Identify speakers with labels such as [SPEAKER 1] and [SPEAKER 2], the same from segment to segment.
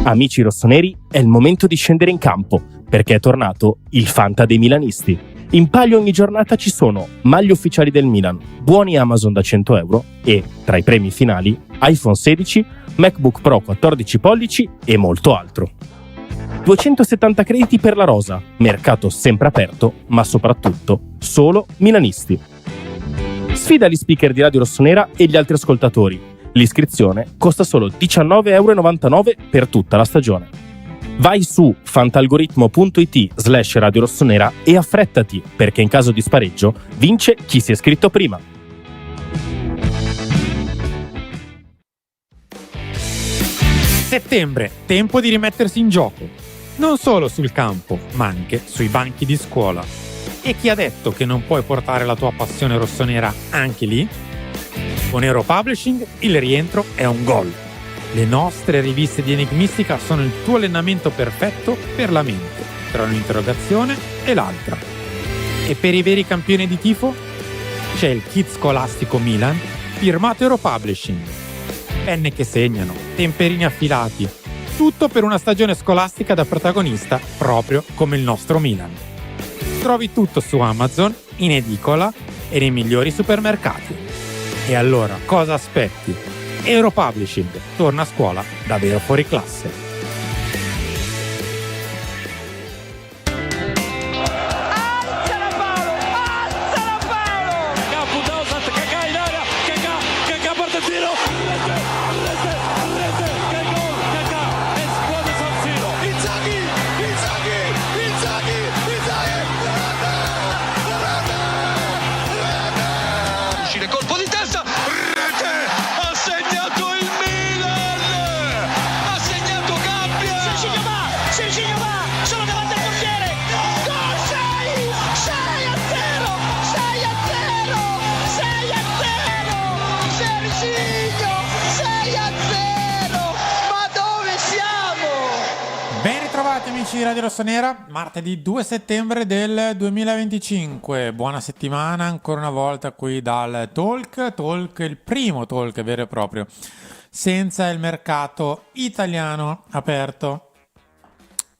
[SPEAKER 1] Amici rossoneri, è il momento di scendere in campo, perché è tornato il Fanta dei milanisti. In palio ogni giornata ci sono maglie ufficiali del Milan, buoni Amazon da 100 euro e, tra i premi finali, iPhone 16, MacBook Pro 14 pollici e molto altro. 270 crediti per la rosa, mercato sempre aperto, ma soprattutto solo milanisti. Sfida gli speaker di Radio Rossonera e gli altri ascoltatori. L'iscrizione costa solo 19,99 € per tutta la stagione. Vai su fantalgoritmo.it/Radio Rossonera e affrettati, perché in caso di spareggio vince chi si è iscritto prima.
[SPEAKER 2] Settembre, tempo di rimettersi in gioco. Non solo sul campo, ma anche sui banchi di scuola. E chi ha detto che non puoi portare la tua passione rossonera anche lì? Con Euro Publishing il rientro è un gol. Le nostre riviste di Enigmistica sono il tuo allenamento perfetto per la mente, tra un'interrogazione e l'altra. E per i veri campioni di tifo? C'è il kit scolastico Milan, firmato Euro Publishing. Penne che segnano, temperini affilati, tutto per una stagione scolastica da protagonista proprio come il nostro Milan. Trovi tutto su Amazon, in edicola e nei migliori supermercati. E allora cosa aspetti? Euro Publishing torna a scuola davvero fuori classe.
[SPEAKER 3] Colpo di testa, rete, ha segnato il Milan, ha segnato Gabbia. Serginho va, sono davanti al portiere, gol, 6-0, 6-0, Serginho, 6-0, ma dove siamo?
[SPEAKER 2] Ben ritrovati amici di Radio Rossonera, martedì 2 settembre del 2025, buona settimana ancora una volta qui dal Talk, il primo Talk vero e proprio, senza il mercato italiano aperto.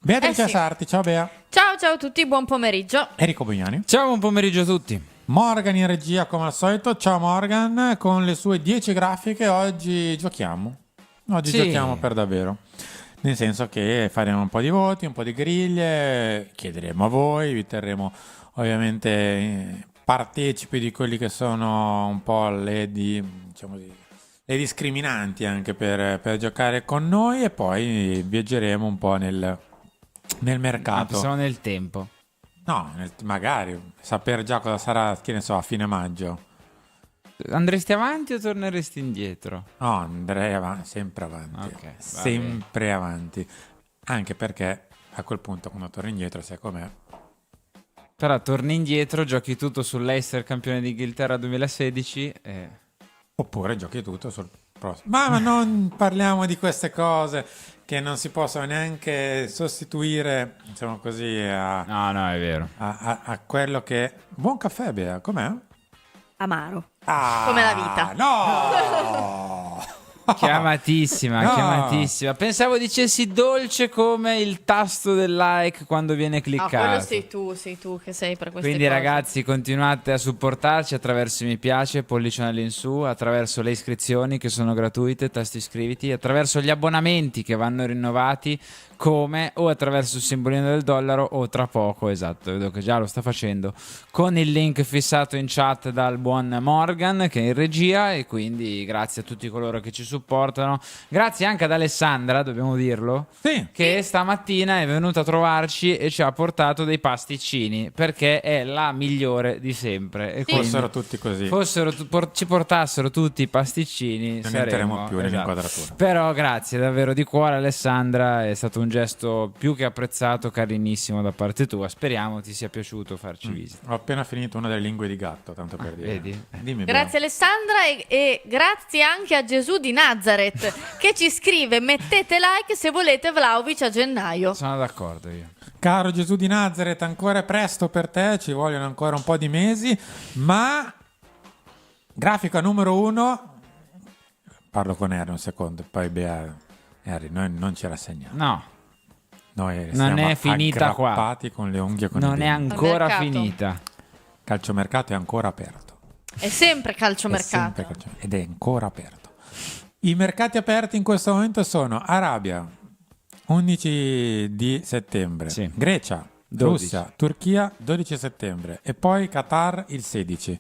[SPEAKER 2] Beatrice Sarti, ciao Bea.
[SPEAKER 4] Ciao a tutti, buon pomeriggio.
[SPEAKER 2] Enrico Bugnani.
[SPEAKER 5] Ciao, buon pomeriggio a tutti.
[SPEAKER 2] Morgan in regia come al solito, ciao Morgan, con le sue 10 grafiche oggi giochiamo. Giochiamo per davvero. Nel senso che faremo un po' di voti, un po' di griglie, chiederemo a voi, vi terremo ovviamente partecipi di quelli che sono un po' le discriminanti anche per giocare con noi, e poi viaggeremo un po' nel mercato.
[SPEAKER 5] Siamo nel tempo.
[SPEAKER 2] No, magari saper già cosa sarà, che ne so, a fine maggio.
[SPEAKER 5] Andresti avanti o torneresti indietro?
[SPEAKER 2] No, andrei sempre avanti.
[SPEAKER 5] Okay,
[SPEAKER 2] sempre avanti. Anche perché a quel punto, quando torni indietro, sai com'è.
[SPEAKER 5] Però torni indietro, giochi tutto sull'Leicester campione d'Inghilterra 2016 e...
[SPEAKER 2] Oppure giochi tutto sul prossimo. Ma non parliamo di queste cose che non si possono neanche sostituire, diciamo così,
[SPEAKER 5] No, è vero.
[SPEAKER 2] a quello che... Buon caffè, Bea, com'è?
[SPEAKER 4] Amaro. Come la vita.
[SPEAKER 2] No!
[SPEAKER 5] Chiamatissima. Pensavo dicessi dolce come il tasto del like quando viene cliccato.
[SPEAKER 4] Quello sei tu che sei per queste
[SPEAKER 5] Quindi
[SPEAKER 4] cose.
[SPEAKER 5] ragazzi, continuate a supportarci attraverso i mi piace, pollice all'insù, attraverso le iscrizioni che sono gratuite, tasti iscriviti, attraverso gli abbonamenti che vanno rinnovati, o attraverso il simbolino del dollaro, o tra poco, esatto, vedo che già lo sta facendo, con il link fissato in chat dal buon Morgan che è in regia. E quindi grazie a tutti coloro che ci supportano, grazie anche ad Alessandra, dobbiamo dirlo,
[SPEAKER 2] Sì.
[SPEAKER 5] che stamattina è venuta a trovarci e ci ha portato dei pasticcini, perché è la migliore di sempre. E
[SPEAKER 2] Fossero tutti così.
[SPEAKER 5] ci portassero tutti i pasticcini,
[SPEAKER 2] Non entreremo più nell'inquadratura.
[SPEAKER 5] Però grazie davvero di cuore Alessandra, è stato un gesto più che apprezzato, carinissimo da parte tua. Speriamo ti sia piaciuto farci visita.
[SPEAKER 2] Ho appena finito una delle lingue di gatto, tanto per dire.
[SPEAKER 5] Vedi?
[SPEAKER 2] Dimmi,
[SPEAKER 4] Grazie Alessandra e grazie anche a Gesù di Nazareth che ci scrive: mettete like se volete Vlahovic a gennaio.
[SPEAKER 5] Sono d'accordo io.
[SPEAKER 2] Caro Gesù di Nazareth, ancora è presto per te, ci vogliono ancora un po' di mesi, ma grafica numero 1, parlo con Ero un secondo, poi Bea Harry, noi non ci rassegniamo.
[SPEAKER 5] No,
[SPEAKER 2] Noi
[SPEAKER 5] non
[SPEAKER 2] siamo
[SPEAKER 5] è finita qua.
[SPEAKER 2] aggrappati con le unghie con
[SPEAKER 5] non
[SPEAKER 2] i
[SPEAKER 5] è
[SPEAKER 2] denti.
[SPEAKER 5] ancora
[SPEAKER 4] Mercato.
[SPEAKER 5] finita.
[SPEAKER 2] Calciomercato è ancora aperto.
[SPEAKER 4] È sempre
[SPEAKER 2] È
[SPEAKER 4] calciomercato.
[SPEAKER 2] sempre ed è ancora aperto. I mercati aperti in questo momento sono Arabia, 11 di settembre,
[SPEAKER 5] Sì.
[SPEAKER 2] Grecia,
[SPEAKER 5] 12.
[SPEAKER 2] Russia, Turchia, 12 settembre e poi Qatar il 16.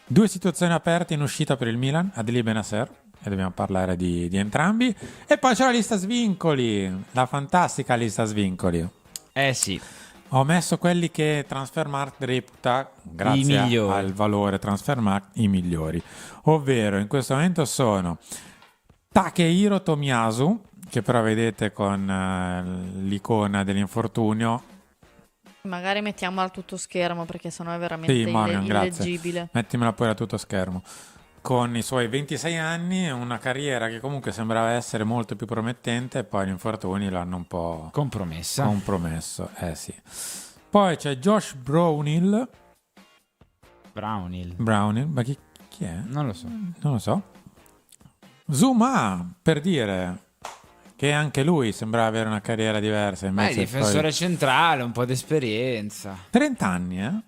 [SPEAKER 2] 2 situazioni aperte in uscita per il Milan, Adli Benasser, e dobbiamo parlare di entrambi. E poi c'è la lista svincoli, la fantastica lista svincoli.
[SPEAKER 5] Sì.
[SPEAKER 2] Ho messo quelli che Transfermarkt reputa, grazie
[SPEAKER 5] I migliori.
[SPEAKER 2] al valore Transfermarkt, i migliori. Ovvero, in questo momento sono Takehiro Tomiyasu, che però vedete con l'icona dell'infortunio.
[SPEAKER 4] Magari mettiamola a tutto schermo perché sennò è veramente
[SPEAKER 2] Sì, Morgan, grazie.
[SPEAKER 4] illeggibile.
[SPEAKER 2] Mettimela pure a tutto schermo. Con i suoi 26 anni, una carriera che comunque sembrava essere molto più promettente, e poi gli infortuni l'hanno un po'
[SPEAKER 5] Compromessa.
[SPEAKER 2] compromesso. Sì. Poi c'è Josh Brownhill.
[SPEAKER 5] Brownhill.
[SPEAKER 2] Ma chi è?
[SPEAKER 5] Non lo so.
[SPEAKER 2] Non lo so. Zuma, per dire che anche lui sembrava avere una carriera diversa.
[SPEAKER 5] Beh,
[SPEAKER 2] Invece
[SPEAKER 5] difensore
[SPEAKER 2] poi...
[SPEAKER 5] centrale, un po' di esperienza.
[SPEAKER 2] 30 anni, eh?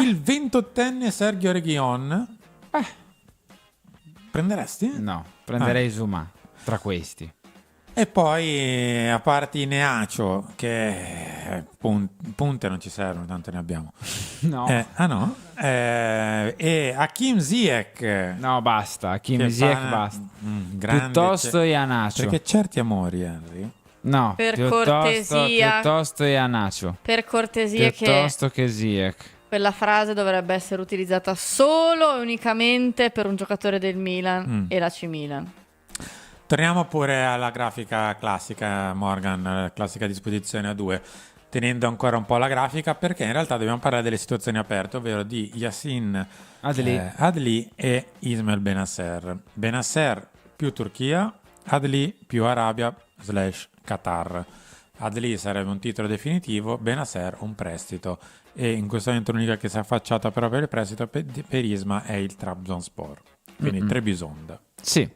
[SPEAKER 2] Il 28enne Sergio Reguilon. Prenderesti?
[SPEAKER 5] No, prenderei Zuma tra questi.
[SPEAKER 2] E poi, a parte Ineacio, che punte non ci servono, tanto ne abbiamo.
[SPEAKER 5] No.
[SPEAKER 2] No? E Hakim Ziyech.
[SPEAKER 5] No, basta. Kim
[SPEAKER 2] che
[SPEAKER 5] Ziyech
[SPEAKER 2] fa-
[SPEAKER 5] basta.
[SPEAKER 2] grande,
[SPEAKER 5] Piuttosto Ianacio.
[SPEAKER 2] Perché certi amori, Henry.
[SPEAKER 5] No,
[SPEAKER 4] Per
[SPEAKER 5] piuttosto,
[SPEAKER 4] cortesia.
[SPEAKER 5] piuttosto Ianacio.
[SPEAKER 4] Per cortesia, che
[SPEAKER 5] Piuttosto che Ziyech.
[SPEAKER 4] quella frase dovrebbe essere utilizzata solo e unicamente per un giocatore del Milan e l'AC Milan.
[SPEAKER 2] Torniamo pure alla grafica classica, Morgan, classica disposizione a 2, tenendo ancora un po' la grafica, perché in realtà dobbiamo parlare delle situazioni aperte, ovvero di Yassin Adli e Ismail Benasser. Benasser più Turchia, Adli più Arabia / Qatar. Adli sarebbe un titolo definitivo, Benasser un prestito, e in questo momento l'unica che si è affacciata però per il prestito per Isma è il Trabzonspor, quindi Trebisonda.
[SPEAKER 5] Sì.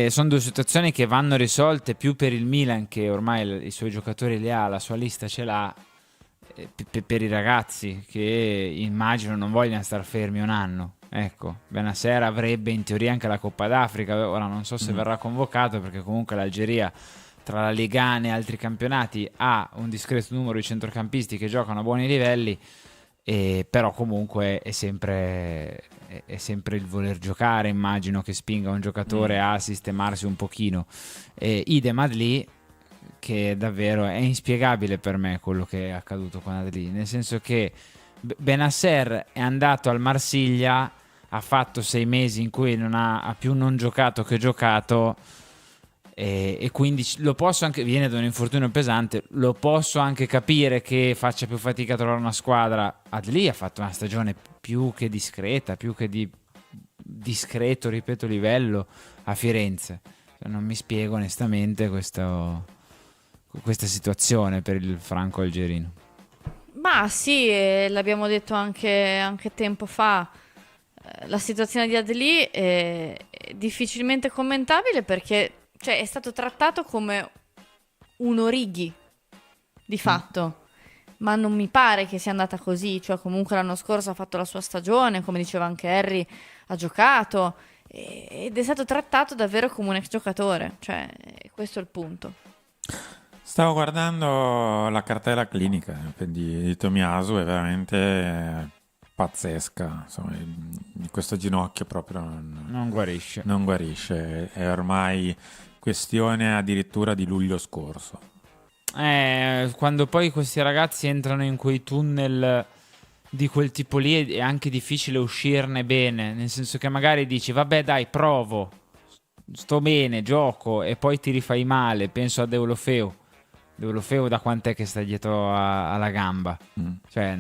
[SPEAKER 5] Sono due situazioni che vanno risolte più per il Milan, che ormai i suoi giocatori li ha, la sua lista ce l'ha, per i ragazzi che immagino non vogliano star fermi un anno. Ecco, Benasser avrebbe in teoria anche la Coppa d'Africa, ora non so se verrà convocato, perché comunque l'Algeria, tra la Ligan e altri campionati, ha un discreto numero di centrocampisti che giocano a buoni livelli, però comunque è sempre il voler giocare, immagino, che spinga un giocatore a sistemarsi un pochino. Idem Adli, che davvero è inspiegabile per me quello che è accaduto con Adli, nel senso che Benasser è andato al Marsiglia, ha fatto 6 mesi in cui ha più non giocato che giocato, e quindi lo posso anche, viene da un infortunio pesante, lo posso anche capire che faccia più fatica a trovare una squadra. Adli ha fatto una stagione più che discreta, più che di discreto, ripeto, livello a Firenze. Non mi spiego onestamente questa situazione per il franco algerino.
[SPEAKER 4] Ma sì, l'abbiamo detto anche tempo fa. La situazione di Adli è difficilmente commentabile perché è stato trattato come un Orighi di fatto, ma non mi pare che sia andata così. Cioè, comunque l'anno scorso ha fatto la sua stagione, come diceva anche Harry, ha giocato ed è stato trattato davvero come un ex giocatore. Cioè, questo è il punto.
[SPEAKER 2] Stavo guardando la cartella clinica di Tomiyasu, è veramente pazzesca. Insomma, questo ginocchio proprio
[SPEAKER 5] Non guarisce.
[SPEAKER 2] non guarisce, è ormai questione addirittura di luglio scorso.
[SPEAKER 5] Quando poi questi ragazzi entrano in quei tunnel di quel tipo lì è anche difficile uscirne bene, nel senso che magari dici vabbè dai, provo, sto bene, gioco, e poi ti rifai male. Penso a Deulofeu da quant'è che sta dietro alla gamba? Cioè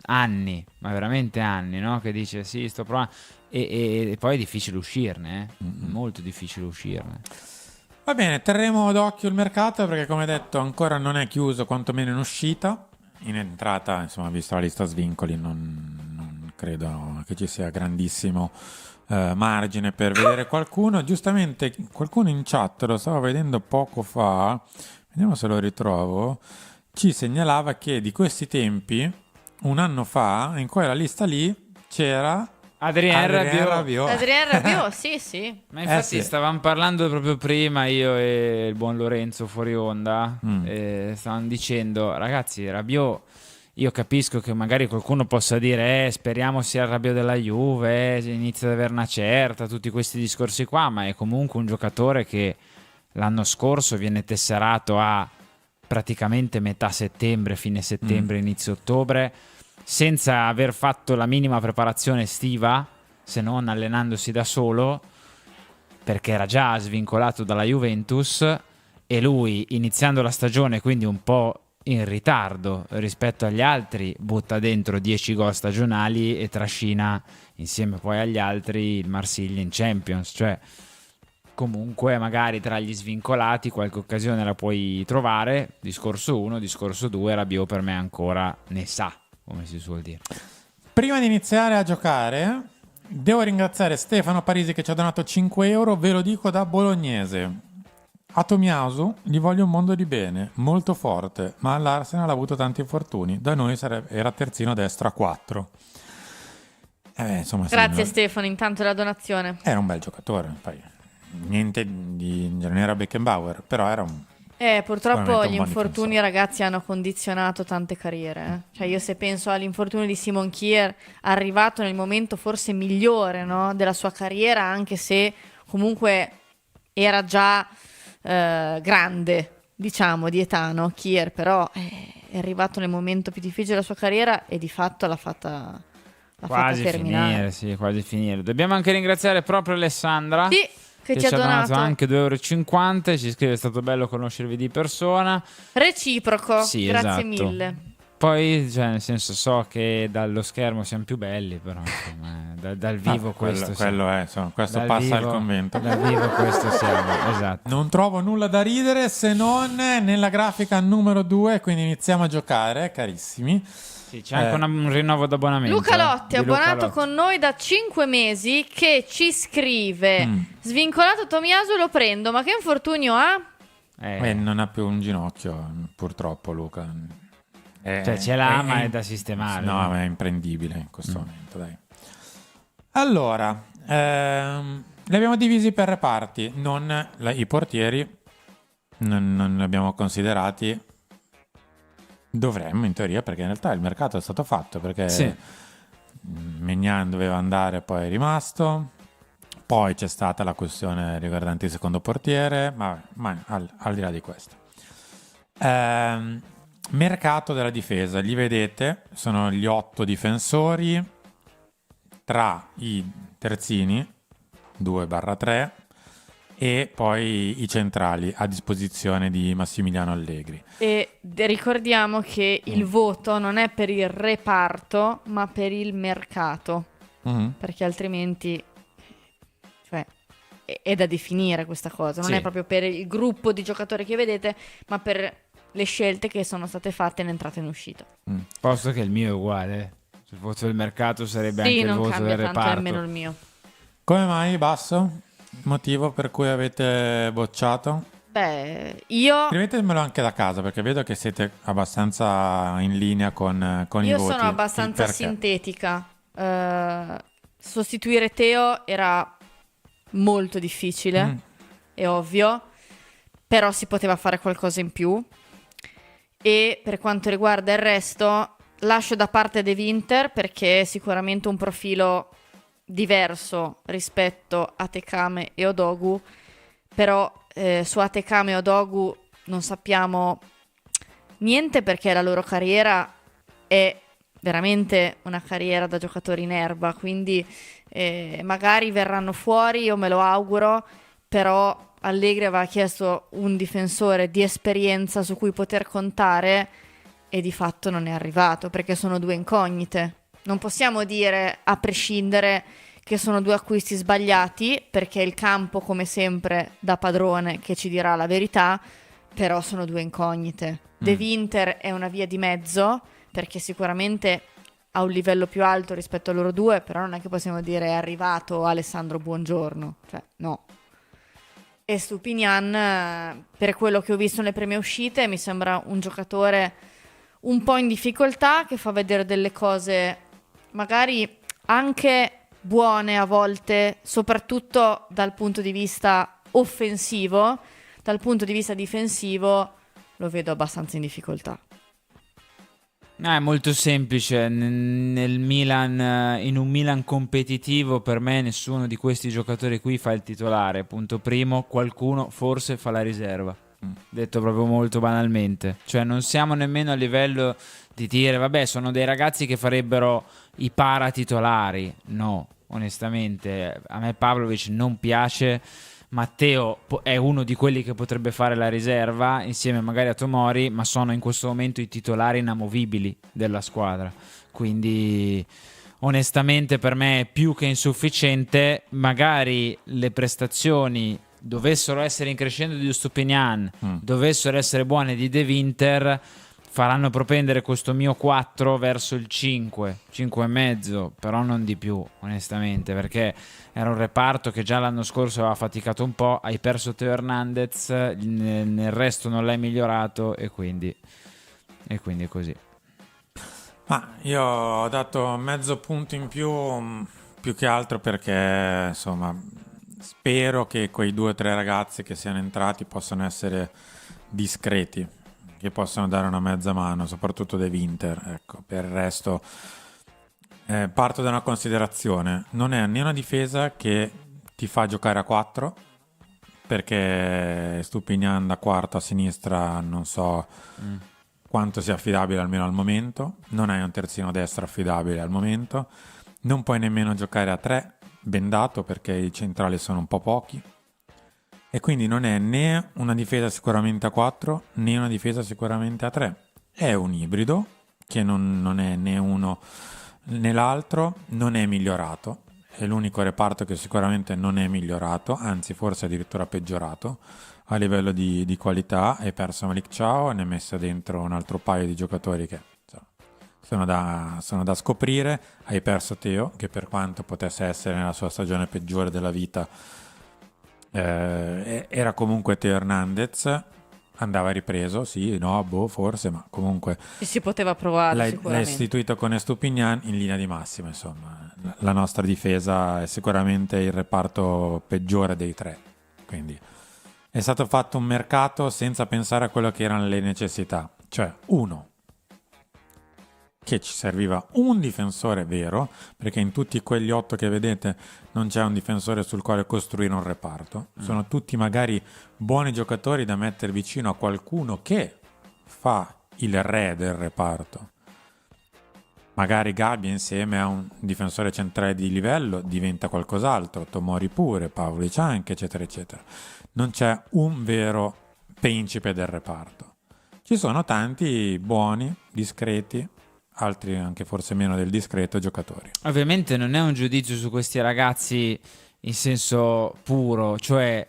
[SPEAKER 5] anni, ma veramente anni, no? Che dice sì, sto provando, e poi è difficile uscirne, molto difficile uscirne.
[SPEAKER 2] Va bene, terremo d'occhio il mercato perché, come detto, ancora non è chiuso, quantomeno in uscita. In entrata, insomma, visto la lista svincoli, non
[SPEAKER 6] credo che ci sia grandissimo margine per vedere qualcuno. Giustamente qualcuno in chat, lo stavo vedendo poco fa, vediamo se lo ritrovo, ci segnalava che di questi tempi, un anno fa, in quella lista lì c'era
[SPEAKER 5] Adrien Rabiot.
[SPEAKER 4] Adrien Rabiot, sì.
[SPEAKER 5] Ma infatti
[SPEAKER 6] sì.
[SPEAKER 5] stavamo parlando proprio prima io e il buon Lorenzo fuori onda, e stavamo dicendo, ragazzi, Rabiot, io capisco che magari qualcuno possa dire speriamo sia il Rabiot della Juve, inizia ad avere una certa, tutti questi discorsi qua, ma è comunque un giocatore che l'anno scorso viene tesserato a praticamente metà settembre, fine settembre, inizio ottobre, senza aver fatto la minima preparazione estiva, se non allenandosi da solo, perché era già svincolato dalla Juventus, e lui, iniziando la stagione quindi un po' in ritardo rispetto agli altri, butta dentro 10 gol stagionali e trascina insieme poi agli altri il Marsiglia in Champions. Cioè, comunque magari tra gli svincolati qualche occasione la puoi trovare. Discorso 1, discorso 2, Rabiot per me ancora ne sa, come si suol dire.
[SPEAKER 6] Prima di iniziare a giocare, devo ringraziare Stefano Parisi che ci ha donato 5 euro, ve lo dico da bolognese. A Tomiasu gli voglio un mondo di bene, molto forte, ma all'Arsenal ha avuto tanti infortuni. Da noi era terzino destro a 4. Insomma, sì,
[SPEAKER 4] Grazie Stefano, intanto la donazione.
[SPEAKER 6] era un bel giocatore, poi niente non era Beckenbauer, però era un...
[SPEAKER 4] Purtroppo
[SPEAKER 6] sicuramente
[SPEAKER 4] gli
[SPEAKER 6] un buon
[SPEAKER 4] infortuni,
[SPEAKER 6] difensore.
[SPEAKER 4] ragazzi, hanno condizionato tante carriere. Cioè, io se penso all'infortunio di Simon Kier, arrivato nel momento forse migliore, no, della sua carriera, anche se comunque era già grande, diciamo, di età, no? Kier, però è arrivato nel momento più difficile della sua carriera e di fatto l'ha fatta
[SPEAKER 5] Quasi
[SPEAKER 4] terminare.
[SPEAKER 5] quasi finire. Dobbiamo anche ringraziare proprio Alessandra,
[SPEAKER 4] Sì, che ci ha donato
[SPEAKER 5] anche 2,50 €. Ci scrive: è stato bello conoscervi di persona.
[SPEAKER 4] reciproco.
[SPEAKER 5] Sì,
[SPEAKER 4] Grazie
[SPEAKER 5] esatto.
[SPEAKER 4] mille.
[SPEAKER 5] Poi, cioè, nel senso, so che dallo schermo siamo più belli, però insomma, dal vivo questo
[SPEAKER 6] quello è, insomma, questo
[SPEAKER 5] dal
[SPEAKER 6] passa
[SPEAKER 5] vivo,
[SPEAKER 6] al convento.
[SPEAKER 5] Dal vivo questo siamo, esatto.
[SPEAKER 6] Non trovo nulla da ridere se non nella grafica numero 2, quindi iniziamo a giocare, carissimi.
[SPEAKER 5] Sì, c'è anche un rinnovo d'abbonamento.
[SPEAKER 4] Luca Lotti,
[SPEAKER 5] di Luca
[SPEAKER 4] abbonato
[SPEAKER 5] Lotti.
[SPEAKER 4] con noi da 5 mesi, che ci scrive: svincolato Tomiasu lo prendo, ma che infortunio ha?
[SPEAKER 6] Non ha più un ginocchio, purtroppo, Luca.
[SPEAKER 5] Cioè ce l'ha, ma è da sistemare.
[SPEAKER 6] No, ma è imprendibile in questo momento, dai. Allora, li abbiamo divisi per reparti. I portieri non li abbiamo considerati. Dovremmo, in teoria, perché in realtà il mercato è stato fatto, perché
[SPEAKER 5] Sì.
[SPEAKER 6] Maignan doveva andare, poi è rimasto. Poi c'è stata la questione riguardante il secondo portiere, ma al di là di questo. Mercato della difesa, li vedete, sono gli 8 difensori tra i terzini 2/3 e poi i centrali a disposizione di Massimiliano Allegri.
[SPEAKER 4] E ricordiamo che il voto non è per il reparto, ma per il mercato, perché altrimenti, cioè, è da definire questa cosa. Non
[SPEAKER 5] Sì.
[SPEAKER 4] è proprio per il gruppo di giocatori che vedete, ma per le scelte che sono state fatte in entrata e in uscita.
[SPEAKER 5] Posto che il mio è uguale. Il voto del mercato sarebbe anche
[SPEAKER 4] Sì,
[SPEAKER 5] il
[SPEAKER 4] non
[SPEAKER 5] voto
[SPEAKER 4] cambia
[SPEAKER 5] del
[SPEAKER 4] tanto
[SPEAKER 5] reparto.
[SPEAKER 4] nemmeno il mio.
[SPEAKER 6] Come mai basso? Motivo per cui avete bocciato?
[SPEAKER 4] Beh, io
[SPEAKER 6] Scrivetemelo anche da casa, perché vedo che siete abbastanza in linea con i voti.
[SPEAKER 4] sono abbastanza
[SPEAKER 6] Il perché.
[SPEAKER 4] sintetica. Sostituire Teo era molto difficile, è ovvio, però si poteva fare qualcosa in più. E per quanto riguarda il resto, lascio da parte De Winter, perché è sicuramente un profilo diverso rispetto a Tekame e Odogu, però su Atekame e Odogu non sappiamo niente, perché la loro carriera è veramente una carriera da giocatori in erba, quindi magari verranno fuori, io me lo auguro, però Allegri aveva chiesto un difensore di esperienza su cui poter contare e di fatto non è arrivato, perché sono due incognite. Non possiamo dire a prescindere che sono due acquisti sbagliati, perché è il campo, come sempre, da padrone che ci dirà la verità, però sono due incognite. De Winter è una via di mezzo, perché sicuramente a un livello più alto rispetto a loro due, però non è che possiamo dire è arrivato Alessandro Buongiorno, cioè no. E Stupinian, per quello che ho visto nelle prime uscite, mi sembra un giocatore un po' in difficoltà, che fa vedere delle cose magari anche buone a volte, soprattutto dal punto di vista offensivo. Dal punto di vista difensivo lo vedo abbastanza in difficoltà.
[SPEAKER 5] È molto semplice. Nel Milan, in un Milan competitivo, per me nessuno di questi giocatori qui fa il titolare. Punto primo, qualcuno forse fa la riserva. Detto proprio molto banalmente. Cioè non siamo nemmeno a livello di dire vabbè, sono dei ragazzi che farebbero i paratitolari. No, onestamente a me Pavlovic non piace. Matteo è uno di quelli che potrebbe fare la riserva insieme magari a Tomori, ma sono in questo momento i titolari inamovibili della squadra, quindi onestamente per me è più che insufficiente. Magari le prestazioni dovessero essere in crescendo di Stupinian, dovessero essere buone di De Winter, faranno propendere questo mio 4 verso il 5 e mezzo, però non di più onestamente, perché era un reparto che già l'anno scorso aveva faticato un po', hai perso Teo Hernandez, nel resto non l'hai migliorato e quindi è così.
[SPEAKER 6] Ma io ho dato mezzo punto in più che altro perché insomma spero che quei 2 o 3 ragazzi che siano entrati possano essere discreti, che possano dare una mezza mano, soprattutto De Winter. Ecco, per il resto parto da una considerazione: non è né una difesa che ti fa giocare a 4, perché Stupinian da quarto a sinistra non so quanto sia affidabile, almeno al momento. Non hai un terzino destro affidabile al momento, non puoi nemmeno giocare a 3 bendato perché i centrali sono un po' pochi, e quindi non è né una difesa sicuramente a 4 né una difesa sicuramente a 3. È un ibrido che non è né uno né l'altro, non è migliorato. È l'unico reparto che sicuramente non è migliorato, anzi forse addirittura peggiorato a livello di qualità. Hai perso Malik Ciao, ne hai messo dentro un altro paio di giocatori che sono da scoprire. Hai perso Teo, che per quanto potesse essere nella sua stagione peggiore della vita, era comunque Teo Hernandez, andava ripreso, sì, no, forse, ma comunque
[SPEAKER 4] E si poteva provare
[SPEAKER 6] l'hai
[SPEAKER 4] sicuramente.
[SPEAKER 6] istituito con Estupinian in linea di massima. Insomma, la nostra difesa è sicuramente il reparto peggiore dei 3, quindi è stato fatto un mercato senza pensare a quello che erano le necessità, cioè che ci serviva un difensore vero, perché in tutti quegli 8 che vedete non c'è un difensore sul quale costruire un reparto. Sono tutti magari buoni giocatori da mettere vicino a qualcuno che fa il re del reparto. Magari Gabbia insieme a un difensore centrale di livello diventa qualcos'altro, Tomori pure, Pavlic anche, eccetera eccetera. Non c'è un vero principe del reparto. Ci sono tanti buoni, discreti, altri anche forse meno del discreto giocatori.
[SPEAKER 5] Ovviamente non è un giudizio su questi ragazzi in senso puro, cioè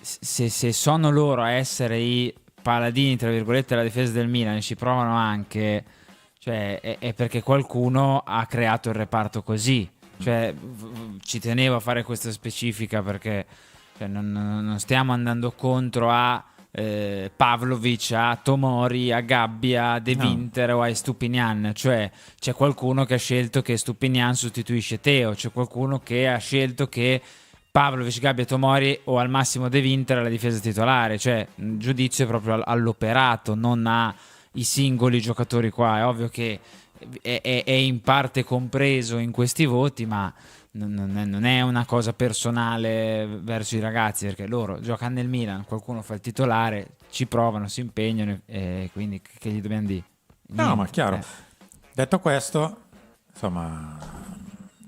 [SPEAKER 5] se sono loro a essere i paladini tra virgolette della difesa del Milan e ci provano anche, cioè è perché qualcuno ha creato il reparto così. Cioè ci tenevo a fare questa specifica perché cioè, non stiamo andando contro a Pavlovic, a Tomori, a Gabbia, a De Winter o a Stupinian. Cioè c'è qualcuno che ha scelto che Stupinian sostituisce Teo, c'è qualcuno che ha scelto che Pavlovic, Gabbia, Tomori o al massimo De Winter alla difesa titolare. Cioè un giudizio proprio all'operato, non ai singoli giocatori qua. È ovvio che è in parte compreso in questi voti, ma non è una cosa personale verso i ragazzi, perché loro giocano nel Milan, qualcuno fa il titolare, ci provano, si impegnano, e quindi che gli dobbiamo dire?
[SPEAKER 6] No, ma chiaro. Detto questo, insomma,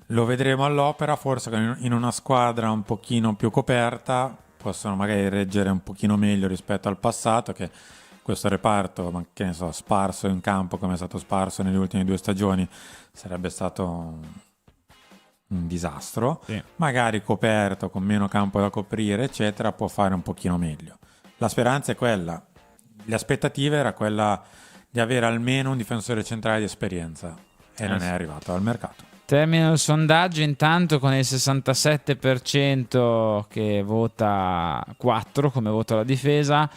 [SPEAKER 6] lo vedremo all'opera. Forse in una squadra un pochino più coperta possono magari reggere un pochino meglio rispetto al passato, che questo reparto, ma che ne so, sparso in campo come è stato sparso nelle ultime 2 stagioni, sarebbe stato un disastro.
[SPEAKER 2] Sì.
[SPEAKER 6] Magari coperto, con meno campo da coprire, eccetera, può fare un pochino meglio. La speranza è quella, le aspettative era quella di avere almeno un difensore centrale di esperienza, e non è arrivato al mercato.
[SPEAKER 5] Termina il sondaggio intanto con il 67% che vota 4 come voto alla difesa,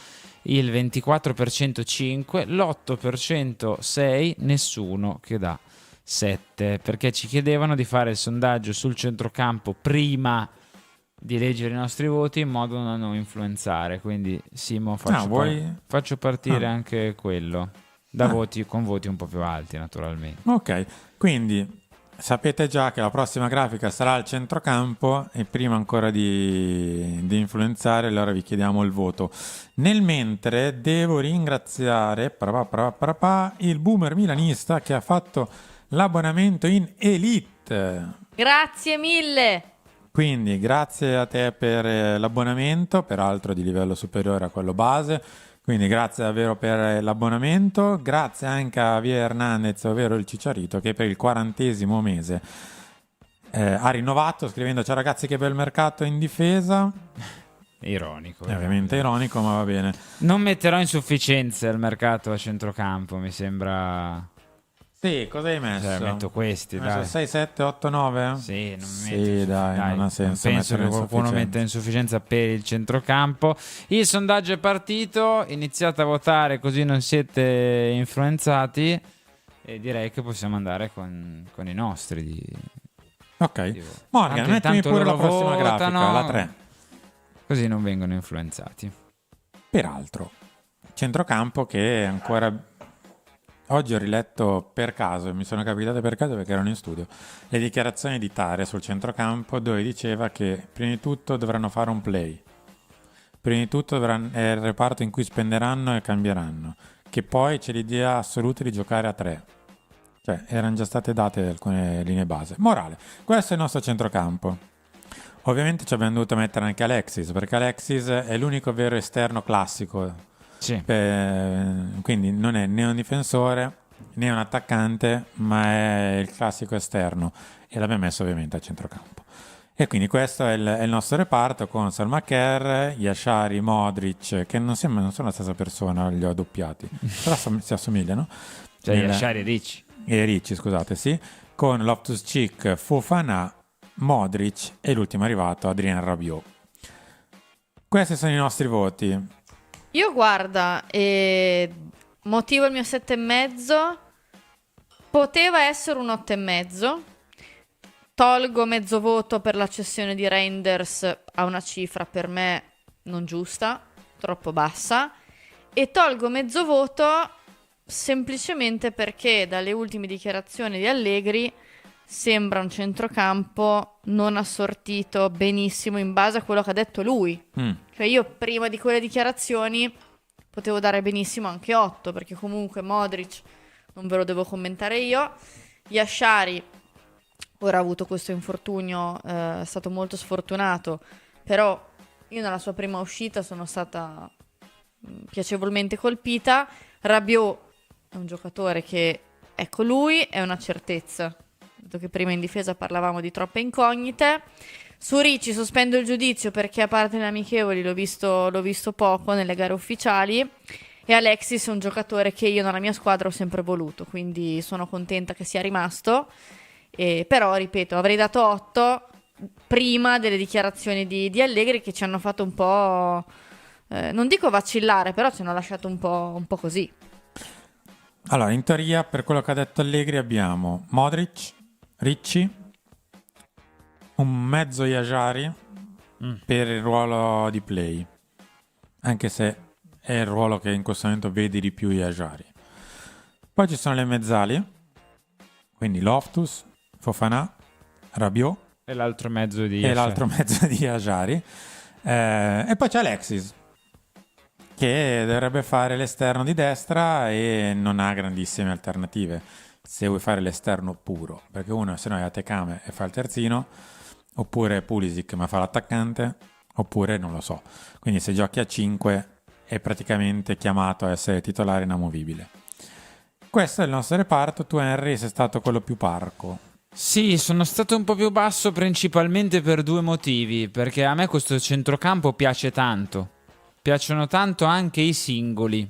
[SPEAKER 5] il 24% 5, l'8% 6, nessuno che dà 7, perché ci chiedevano di fare il sondaggio sul centrocampo prima di leggere i nostri voti in modo da non influenzare. Quindi Simo, faccio partire anche quello con voti un po' più alti, naturalmente.
[SPEAKER 6] Ok, quindi sapete già che la prossima grafica sarà al centrocampo e prima ancora di influenzare, allora vi chiediamo il voto. Nel mentre devo ringraziare il boomer milanista che ha fatto l'abbonamento in Elite.
[SPEAKER 4] Grazie mille!
[SPEAKER 6] Quindi grazie a te per l'abbonamento, peraltro di livello superiore a quello base. Quindi grazie davvero per l'abbonamento, grazie anche a Via Hernandez, ovvero il Cicciarito, che per il 40° mese ha rinnovato scrivendo: ciao ragazzi, che bel mercato in difesa.
[SPEAKER 5] Ironico.
[SPEAKER 6] È ovviamente ironico, ma va bene.
[SPEAKER 5] Non metterò insufficienze al mercato a centrocampo, mi sembra...
[SPEAKER 6] Sì, cosa hai messo?
[SPEAKER 5] Metto questi,
[SPEAKER 6] hai
[SPEAKER 5] dai.
[SPEAKER 6] messo 6, 7, 8, 9?
[SPEAKER 5] Sì,
[SPEAKER 6] dai, non ha senso.
[SPEAKER 5] Non penso che qualcuno metta insufficienza per il centrocampo. Il sondaggio è partito, iniziate a votare così non siete influenzati e direi che possiamo andare con i nostri.
[SPEAKER 6] Ok, Morgan, mettimi pure la prossima grafica, la 3.
[SPEAKER 5] Così non vengono influenzati.
[SPEAKER 6] Peraltro, centrocampo che ancora... Oggi ho riletto per caso, mi sono capitate per caso perché erano in studio, le dichiarazioni di Tare sul centrocampo, dove diceva che prima di tutto dovranno fare un play, prima di tutto è il reparto in cui spenderanno e cambieranno, che poi c'è l'idea assoluta di giocare a 3. Cioè, erano già state date alcune linee base. Morale, questo è il nostro centrocampo. Ovviamente ci abbiamo dovuto mettere anche Alexis, perché Alexis è l'unico vero esterno classico.
[SPEAKER 5] Sì.
[SPEAKER 6] Quindi non è né un difensore né un attaccante, ma è il classico esterno e l'abbiamo messo ovviamente a centrocampo. E quindi questo è il nostro reparto con Salmaker, Yashari, Modric, che non sono la stessa persona, li ho doppiati, però si assomigliano.
[SPEAKER 5] Cioè Yashari e
[SPEAKER 6] Ricci, scusate, sì, con Loftus-Cheek, Fofana, Modric e l'ultimo arrivato Adrien Rabiot. Questi sono i nostri voti.
[SPEAKER 4] Io guarda, motivo il mio 7,5, poteva essere un 8,5, tolgo mezzo voto per la cessione di Reinders a una cifra per me non giusta, troppo bassa, e tolgo mezzo voto semplicemente perché dalle ultime dichiarazioni di Allegri sembra un centrocampo non assortito benissimo in base a quello che ha detto lui. Cioè io prima di quelle dichiarazioni potevo dare benissimo anche 8, perché comunque Modric non ve lo devo commentare io. Yashari ora ha avuto questo infortunio, è stato molto sfortunato, però io nella sua prima uscita sono stata piacevolmente colpita. Rabiot è un giocatore che, ecco, lui è una certezza, dato che prima in difesa parlavamo di troppe incognite. Su Ricci sospendo il giudizio perché a parte le amichevoli l'ho visto poco nelle gare ufficiali, e Alexis è un giocatore che io nella mia squadra ho sempre voluto, quindi sono contenta che sia rimasto, però ripeto, avrei dato 8 prima delle dichiarazioni di Allegri, che ci hanno fatto un po', non dico vacillare, però ci hanno lasciato un po' così.
[SPEAKER 6] Allora, in teoria, per quello che ha detto Allegri, abbiamo Modric, Ricci, un mezzo Yashari per il ruolo di play, anche se è il ruolo che in questo momento vedi di più Yashari. Poi ci sono le mezzali, quindi Loftus, Fofana, Rabiot
[SPEAKER 5] e l'altro mezzo di
[SPEAKER 6] Yashari. E poi c'è Alexis, che dovrebbe fare l'esterno di destra e non ha grandissime alternative se vuoi fare l'esterno puro, perché uno se no è Atekame e fa il terzino, oppure Pulisic ma fa l'attaccante, oppure non lo so. Quindi se giochi a 5 è praticamente chiamato a essere titolare inamovibile. Questo è il nostro reparto. Tu, Henry, sei stato quello più parco.
[SPEAKER 5] Sì, sono stato un po' più basso principalmente per 2 motivi, perché a me questo centrocampo piace tanto. Piacciono tanto anche i singoli,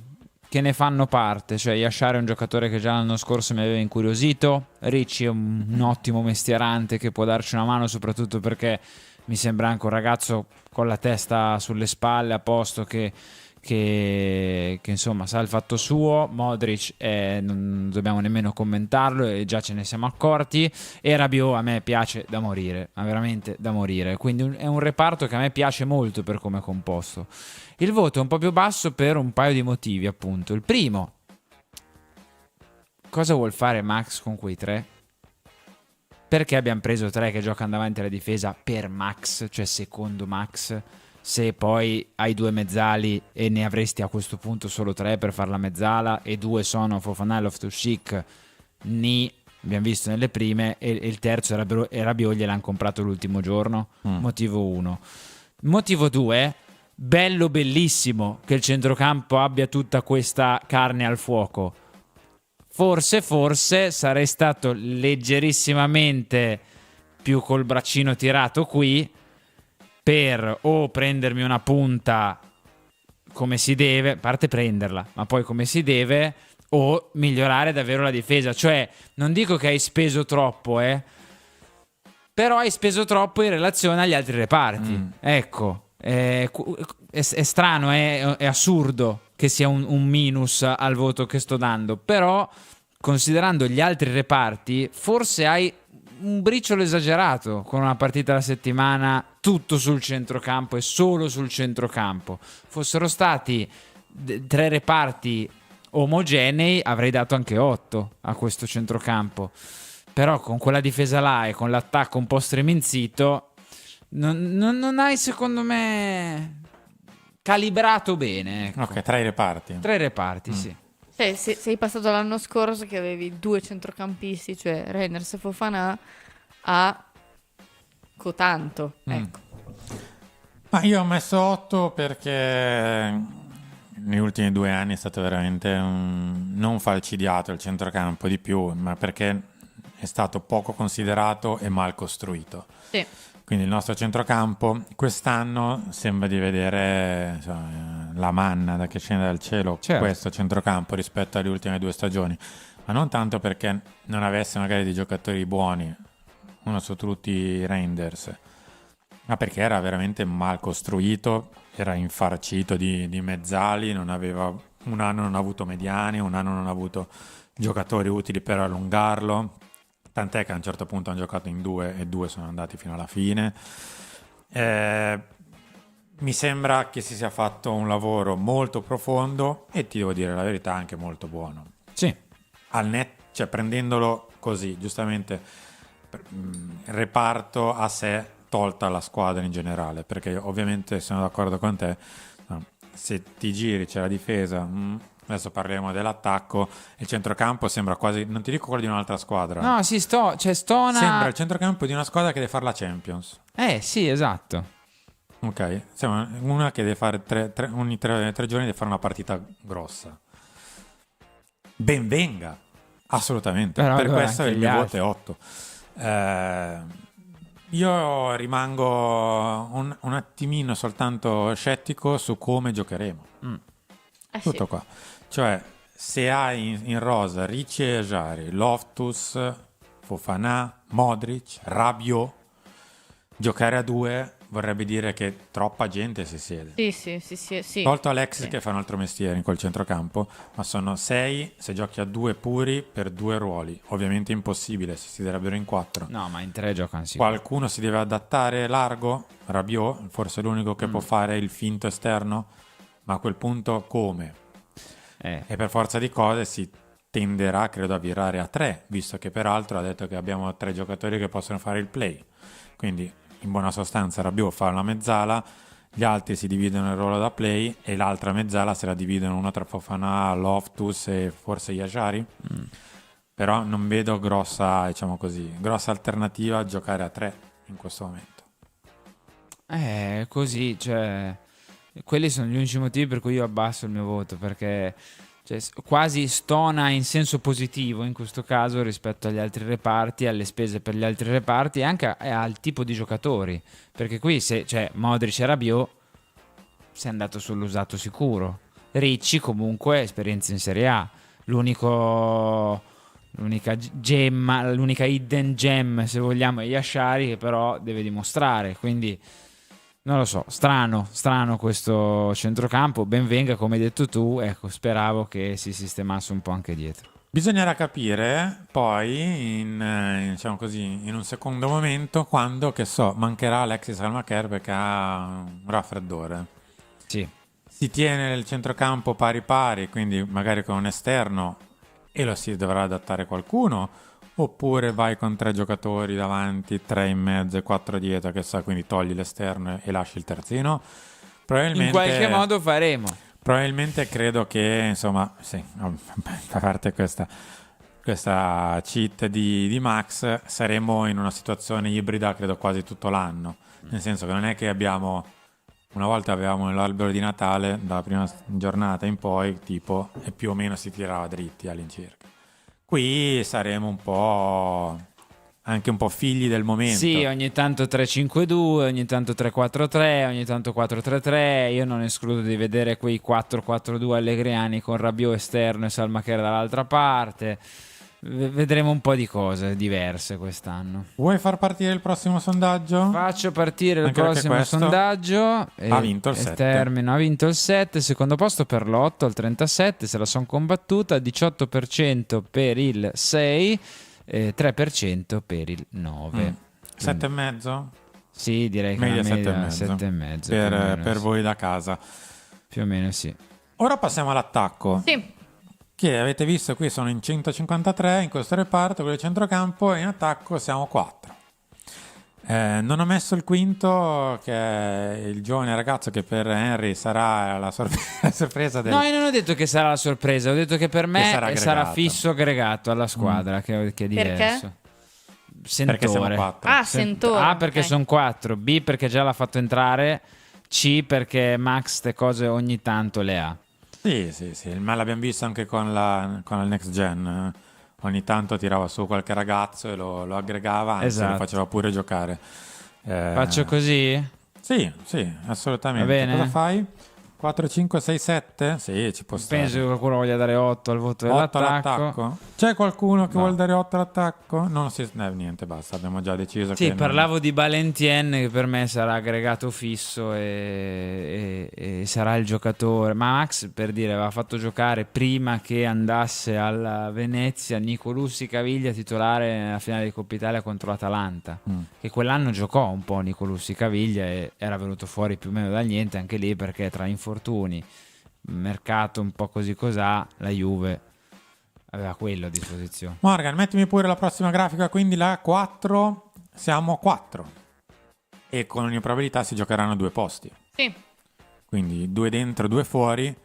[SPEAKER 5] che ne fanno parte, cioè Yashar è un giocatore che già l'anno scorso mi aveva incuriosito, Ricci è un ottimo mestierante che può darci una mano, soprattutto perché mi sembra anche un ragazzo con la testa sulle spalle, a posto, che insomma sa il fatto suo. Modric non dobbiamo nemmeno commentarlo, e già ce ne siamo accorti. E Rabiot a me piace da morire, ma veramente da morire, quindi è un reparto che a me piace molto per come è composto. Il voto è un po' più basso per un paio di motivi, appunto. Il primo: cosa vuol fare Max con quei tre? Perché abbiamo preso tre che giocano davanti alla difesa per Max, cioè secondo Max, se poi hai due mezzali e ne avresti a questo punto solo tre per fare la mezzala, e due sono Fofana e Loftus-Cheek, abbiamo visto nelle prime, e il terzo era Rabiot, gliel'hanno comprato l'ultimo giorno. Motivo 1. Motivo 2: bello, bellissimo che il centrocampo abbia tutta questa carne al fuoco. Forse sarei stato leggerissimamente più col braccino tirato qui, per o prendermi una punta come si deve, a parte prenderla, ma poi come si deve, o migliorare davvero la difesa. Cioè, non dico che hai speso troppo, però hai speso troppo in relazione agli altri reparti. Ecco, è strano, è assurdo che sia un minus al voto che sto dando, però considerando gli altri reparti forse hai un briciolo esagerato con una partita alla settimana tutto sul centrocampo e solo sul centrocampo. Fossero stati tre reparti omogenei avrei dato anche 8 a questo centrocampo, però con quella difesa là e con l'attacco un po' streminzito non hai, secondo me, calibrato bene, ecco.
[SPEAKER 6] Ok, tre reparti.
[SPEAKER 5] Sì.
[SPEAKER 4] Sei passato l'anno scorso che avevi due centrocampisti, cioè Reinders e Fofana, a cotanto. Ecco.
[SPEAKER 6] Ma io ho messo 8 perché negli ultimi 2 anni è stato veramente non falcidiato il centrocampo, di più, ma perché è stato poco considerato e mal costruito.
[SPEAKER 4] Sì.
[SPEAKER 6] Quindi il nostro centrocampo quest'anno sembra di vedere, insomma, la manna da che scende dal cielo,
[SPEAKER 5] certo,
[SPEAKER 6] questo centrocampo rispetto alle ultime 2 stagioni, ma non tanto perché non avesse magari dei giocatori buoni, uno su tutti Reinders, ma perché era veramente mal costruito, era infarcito di mezzali, un anno non ha avuto mediani, un anno non ha avuto giocatori utili per allungarlo. Tant'è che a un certo punto hanno giocato in 2 e 2 sono andati fino alla fine. Mi sembra che si sia fatto un lavoro molto profondo e, ti devo dire la verità, anche molto buono.
[SPEAKER 5] Sì.
[SPEAKER 6] Cioè, prendendolo così, giustamente, reparto a sé, tolta la squadra in generale, perché ovviamente sono d'accordo con te, no, se ti giri c'è la difesa, adesso parliamo dell'attacco, il centrocampo sembra quasi, non ti dico quello di un'altra squadra.
[SPEAKER 5] No, sì, Stona
[SPEAKER 6] sembra il centrocampo di una squadra che deve fare la Champions.
[SPEAKER 5] Sì, esatto.
[SPEAKER 6] Ok, sembra una che deve fare ogni tre giorni deve fare una partita grossa. Ben venga, assolutamente.
[SPEAKER 5] Però
[SPEAKER 6] per questo
[SPEAKER 5] anche
[SPEAKER 6] il
[SPEAKER 5] gli
[SPEAKER 6] mio
[SPEAKER 5] altri.
[SPEAKER 6] voto è 8. Io rimango un attimino soltanto scettico su come giocheremo. Tutto qua. Cioè, se hai in rosa Ricci e Jari, Loftus, Fofana, Modric, Rabiot, giocare a 2 vorrebbe dire che troppa gente si siede.
[SPEAKER 4] Sì.
[SPEAKER 6] Tolto Alexis,
[SPEAKER 4] Sì.
[SPEAKER 6] che fa un altro mestiere in quel centrocampo, ma sono 6 se giochi a 2 puri per 2 ruoli. Ovviamente impossibile, si siederebbero in 4.
[SPEAKER 5] No, ma in 3 giocano sicuro.
[SPEAKER 6] Qualcuno si deve adattare largo, Rabiot, forse l'unico che può fare il finto esterno, ma a quel punto come? E per forza di cose si tenderà, credo, a virare a 3, visto che peraltro ha detto che abbiamo 3 giocatori che possono fare il play. Quindi, in buona sostanza, Rabiot fa una mezzala, gli altri si dividono il ruolo da play e l'altra mezzala se la dividono una tra Fofana, Loftus e forse Yashari. Però non vedo grossa alternativa a giocare a 3 in questo momento.
[SPEAKER 5] Così, cioè, quelli sono gli unici motivi per cui io abbasso il mio voto, perché quasi stona in senso positivo in questo caso rispetto agli altri reparti, alle spese per gli altri reparti e anche al tipo di giocatori, perché qui se Modric e Rabiot sei andato sull'usato sicuro, Ricci comunque esperienza in Serie A, l'unica gemma, l'unica hidden gem se vogliamo è Yashari, che però deve dimostrare, quindi non lo so, strano questo centrocampo. Ben venga, come hai detto tu, ecco, speravo che si sistemasse un po' anche dietro.
[SPEAKER 6] Bisognerà capire poi, diciamo così, in un secondo momento, quando, che so, mancherà Alexis Salmaker perché ha un raffreddore.
[SPEAKER 5] Sì.
[SPEAKER 6] Si tiene il centrocampo pari pari, quindi magari con un esterno, e lo si dovrà adattare qualcuno, oppure vai con 3 giocatori davanti, 3 in mezzo e 4 dietro, che sa, quindi togli l'esterno e lasci il terzino. Probabilmente,
[SPEAKER 5] In qualche modo faremo.
[SPEAKER 6] Probabilmente credo che, insomma, sì, a parte questa cheat di Max, saremo in una situazione ibrida credo quasi tutto l'anno, nel senso che non è che una volta avevamo l'albero di Natale dalla prima giornata in poi, tipo, e più o meno si tirava dritti all'incirca. Qui saremo anche un po' figli del momento.
[SPEAKER 5] Sì, ogni tanto 3-5-2, ogni tanto 3-4-3, ogni tanto 4-3-3. Io non escludo di vedere quei 4-4-2 allegriani con Rabiot esterno e Salmaker dall'altra parte. Vedremo un po' di cose diverse quest'anno.
[SPEAKER 6] Vuoi far partire il prossimo sondaggio?
[SPEAKER 5] Faccio partire il
[SPEAKER 6] Anche perché
[SPEAKER 5] prossimo
[SPEAKER 6] questo
[SPEAKER 5] sondaggio.
[SPEAKER 6] ha vinto il 7.
[SPEAKER 5] Termino, ha vinto il 7, secondo posto per l'8 al 37, se la son combattuta, 18% per il 6, 3% per il 9.
[SPEAKER 6] 7,5?
[SPEAKER 5] Sì, direi che
[SPEAKER 6] Media
[SPEAKER 5] una media
[SPEAKER 6] 7,5 per voi da casa.
[SPEAKER 5] Più o meno sì.
[SPEAKER 6] Ora passiamo all'attacco.
[SPEAKER 4] Sì.
[SPEAKER 6] Che avete visto qui sono in 153 in questo reparto, quello di centrocampo, e in attacco siamo 4. Non ho messo il quinto, che è il giovane ragazzo che per Henry sarà la sorpresa del...
[SPEAKER 5] No, io non ho detto che sarà la sorpresa, ho detto che per me
[SPEAKER 6] sarà
[SPEAKER 5] sarà
[SPEAKER 6] aggregato.
[SPEAKER 5] fisso aggregato alla squadra, che è diverso. Sentore.
[SPEAKER 6] Perché siamo 4.
[SPEAKER 4] Ah, Sentore.
[SPEAKER 5] A perché
[SPEAKER 4] ok.
[SPEAKER 5] sono 4, B perché già l'ha fatto entrare, C perché Max ste cose ogni tanto le ha.
[SPEAKER 6] Sì, ma l'abbiamo visto anche con il Next Gen. Ogni tanto tirava su qualche ragazzo e lo aggregava, anzi
[SPEAKER 5] Esatto.
[SPEAKER 6] lo faceva pure giocare.
[SPEAKER 5] Faccio così?
[SPEAKER 6] Sì, assolutamente.
[SPEAKER 5] Va bene?
[SPEAKER 6] Cosa fai? 4, 5, 6, 7? Sì, ci può stare.
[SPEAKER 5] Penso che qualcuno voglia dare 8 al voto
[SPEAKER 6] 8
[SPEAKER 5] dell'attacco.
[SPEAKER 6] all'attacco? C'è qualcuno che
[SPEAKER 5] No.
[SPEAKER 6] vuole dare 8 all'attacco? Non si... niente, basta, abbiamo già deciso
[SPEAKER 5] Sì,
[SPEAKER 6] che...
[SPEAKER 5] parlavo di Balentien, che per me sarà aggregato fisso e sarà il giocatore. Ma Max, per dire, aveva fatto giocare prima che andasse alla Venezia Nicolussi Caviglia titolare nella finale di Coppa Italia contro l'Atalanta, che quell'anno giocò un po' Nicolussi Caviglia e era venuto fuori più o meno dal niente anche lì, perché tra infortuni, mercato un po' così cosà, la Juve aveva quello a disposizione.
[SPEAKER 6] Morgan, mettimi pure la prossima grafica, quindi la 4, siamo 4. E con ogni probabilità si giocheranno 2 posti.
[SPEAKER 4] Sì.
[SPEAKER 6] Quindi 2 dentro, 2 fuori,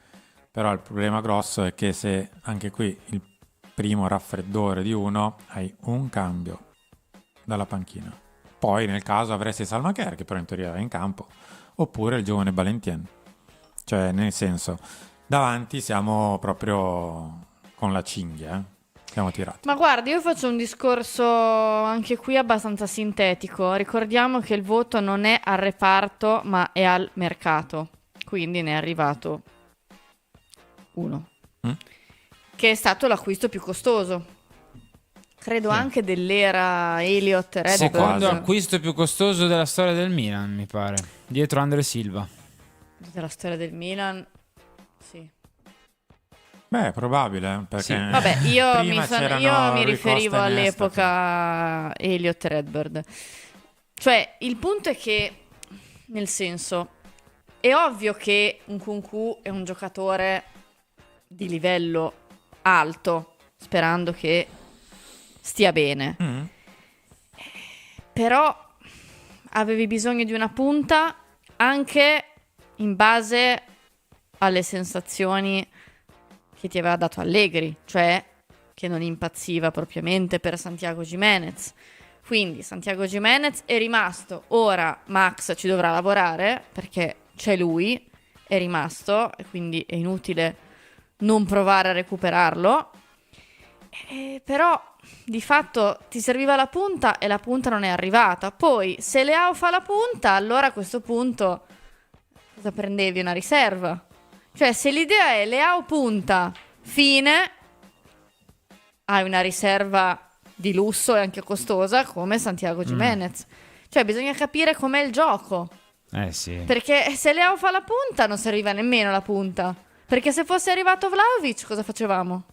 [SPEAKER 6] però il problema grosso è che se anche qui il primo raffreddore di uno, hai un cambio dalla panchina. Poi nel caso avresti Salmaker, che però in teoria è in campo, oppure il giovane Balentien. Cioè, nel senso, davanti siamo proprio con la cinghia, siamo tirati.
[SPEAKER 4] Ma guarda, io faccio un discorso anche qui abbastanza sintetico. Ricordiamo che il voto non è al reparto, ma è al mercato. Quindi ne è arrivato uno, che è stato l'acquisto più costoso. Credo anche dell'era Elliott Redbird.
[SPEAKER 5] Secondo acquisto più costoso della storia del Milan, mi pare, dietro Andre Silva.
[SPEAKER 4] Della storia del Milan, sì.
[SPEAKER 6] Beh, è probabile, perché...
[SPEAKER 5] Sì.
[SPEAKER 4] Vabbè, io
[SPEAKER 6] prima c'erano
[SPEAKER 4] mi
[SPEAKER 6] Rui
[SPEAKER 4] riferivo
[SPEAKER 6] Costa e Nesta,
[SPEAKER 4] all'epoca Elliott Redbird. Cioè, il punto è che, nel senso, è ovvio che un Nkunku è un giocatore di livello alto, sperando che stia bene. Però avevi bisogno di una punta anche in base alle sensazioni che ti aveva dato Allegri, cioè che non impazziva propriamente per Santiago Giménez. Quindi Santiago Giménez è rimasto, ora Max ci dovrà lavorare perché c'è lui, è rimasto e quindi è inutile non provare a recuperarlo. Però di fatto ti serviva la punta e la punta non è arrivata. Poi se Leao fa la punta, allora a questo punto cosa prendevi? Una riserva. Cioè, se l'idea è Leao punta, fine, hai una riserva di lusso e anche costosa come Santiago Giménez. Cioè, bisogna capire com'è il gioco.
[SPEAKER 5] Sì.
[SPEAKER 4] Perché se Leao fa la punta, non serviva nemmeno la punta. Perché se fosse arrivato Vlahovic, cosa facevamo?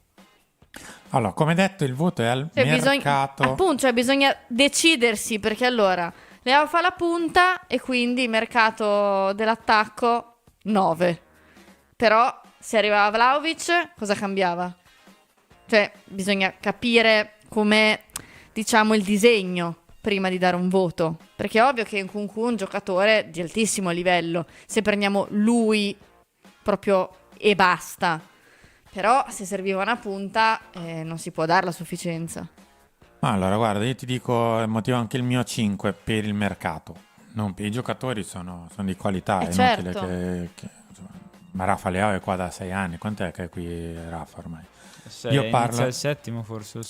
[SPEAKER 6] Allora, come detto, il voto è al
[SPEAKER 4] Cioè,
[SPEAKER 6] mercato.
[SPEAKER 4] appunto, cioè bisogna decidersi, perché allora Leao fa la punta e quindi mercato dell'attacco 9. Però se arrivava Vlahovic, cosa cambiava? Cioè, bisogna capire com'è, diciamo, il disegno prima di dare un voto. Perché è ovvio che Nkunku è un giocatore di altissimo livello. Se prendiamo lui proprio e basta. Però se serviva una punta non si può dare la sufficienza.
[SPEAKER 6] Allora, guarda, io ti dico, motivo anche il mio 5 per il mercato. I giocatori sono di qualità, è inutile
[SPEAKER 4] certo.
[SPEAKER 6] insomma, ma Rafa Leao è qua da 6 anni, quant'è che è qui Rafa ormai?
[SPEAKER 5] Io
[SPEAKER 6] parlo-
[SPEAKER 5] inizia il settimo forse,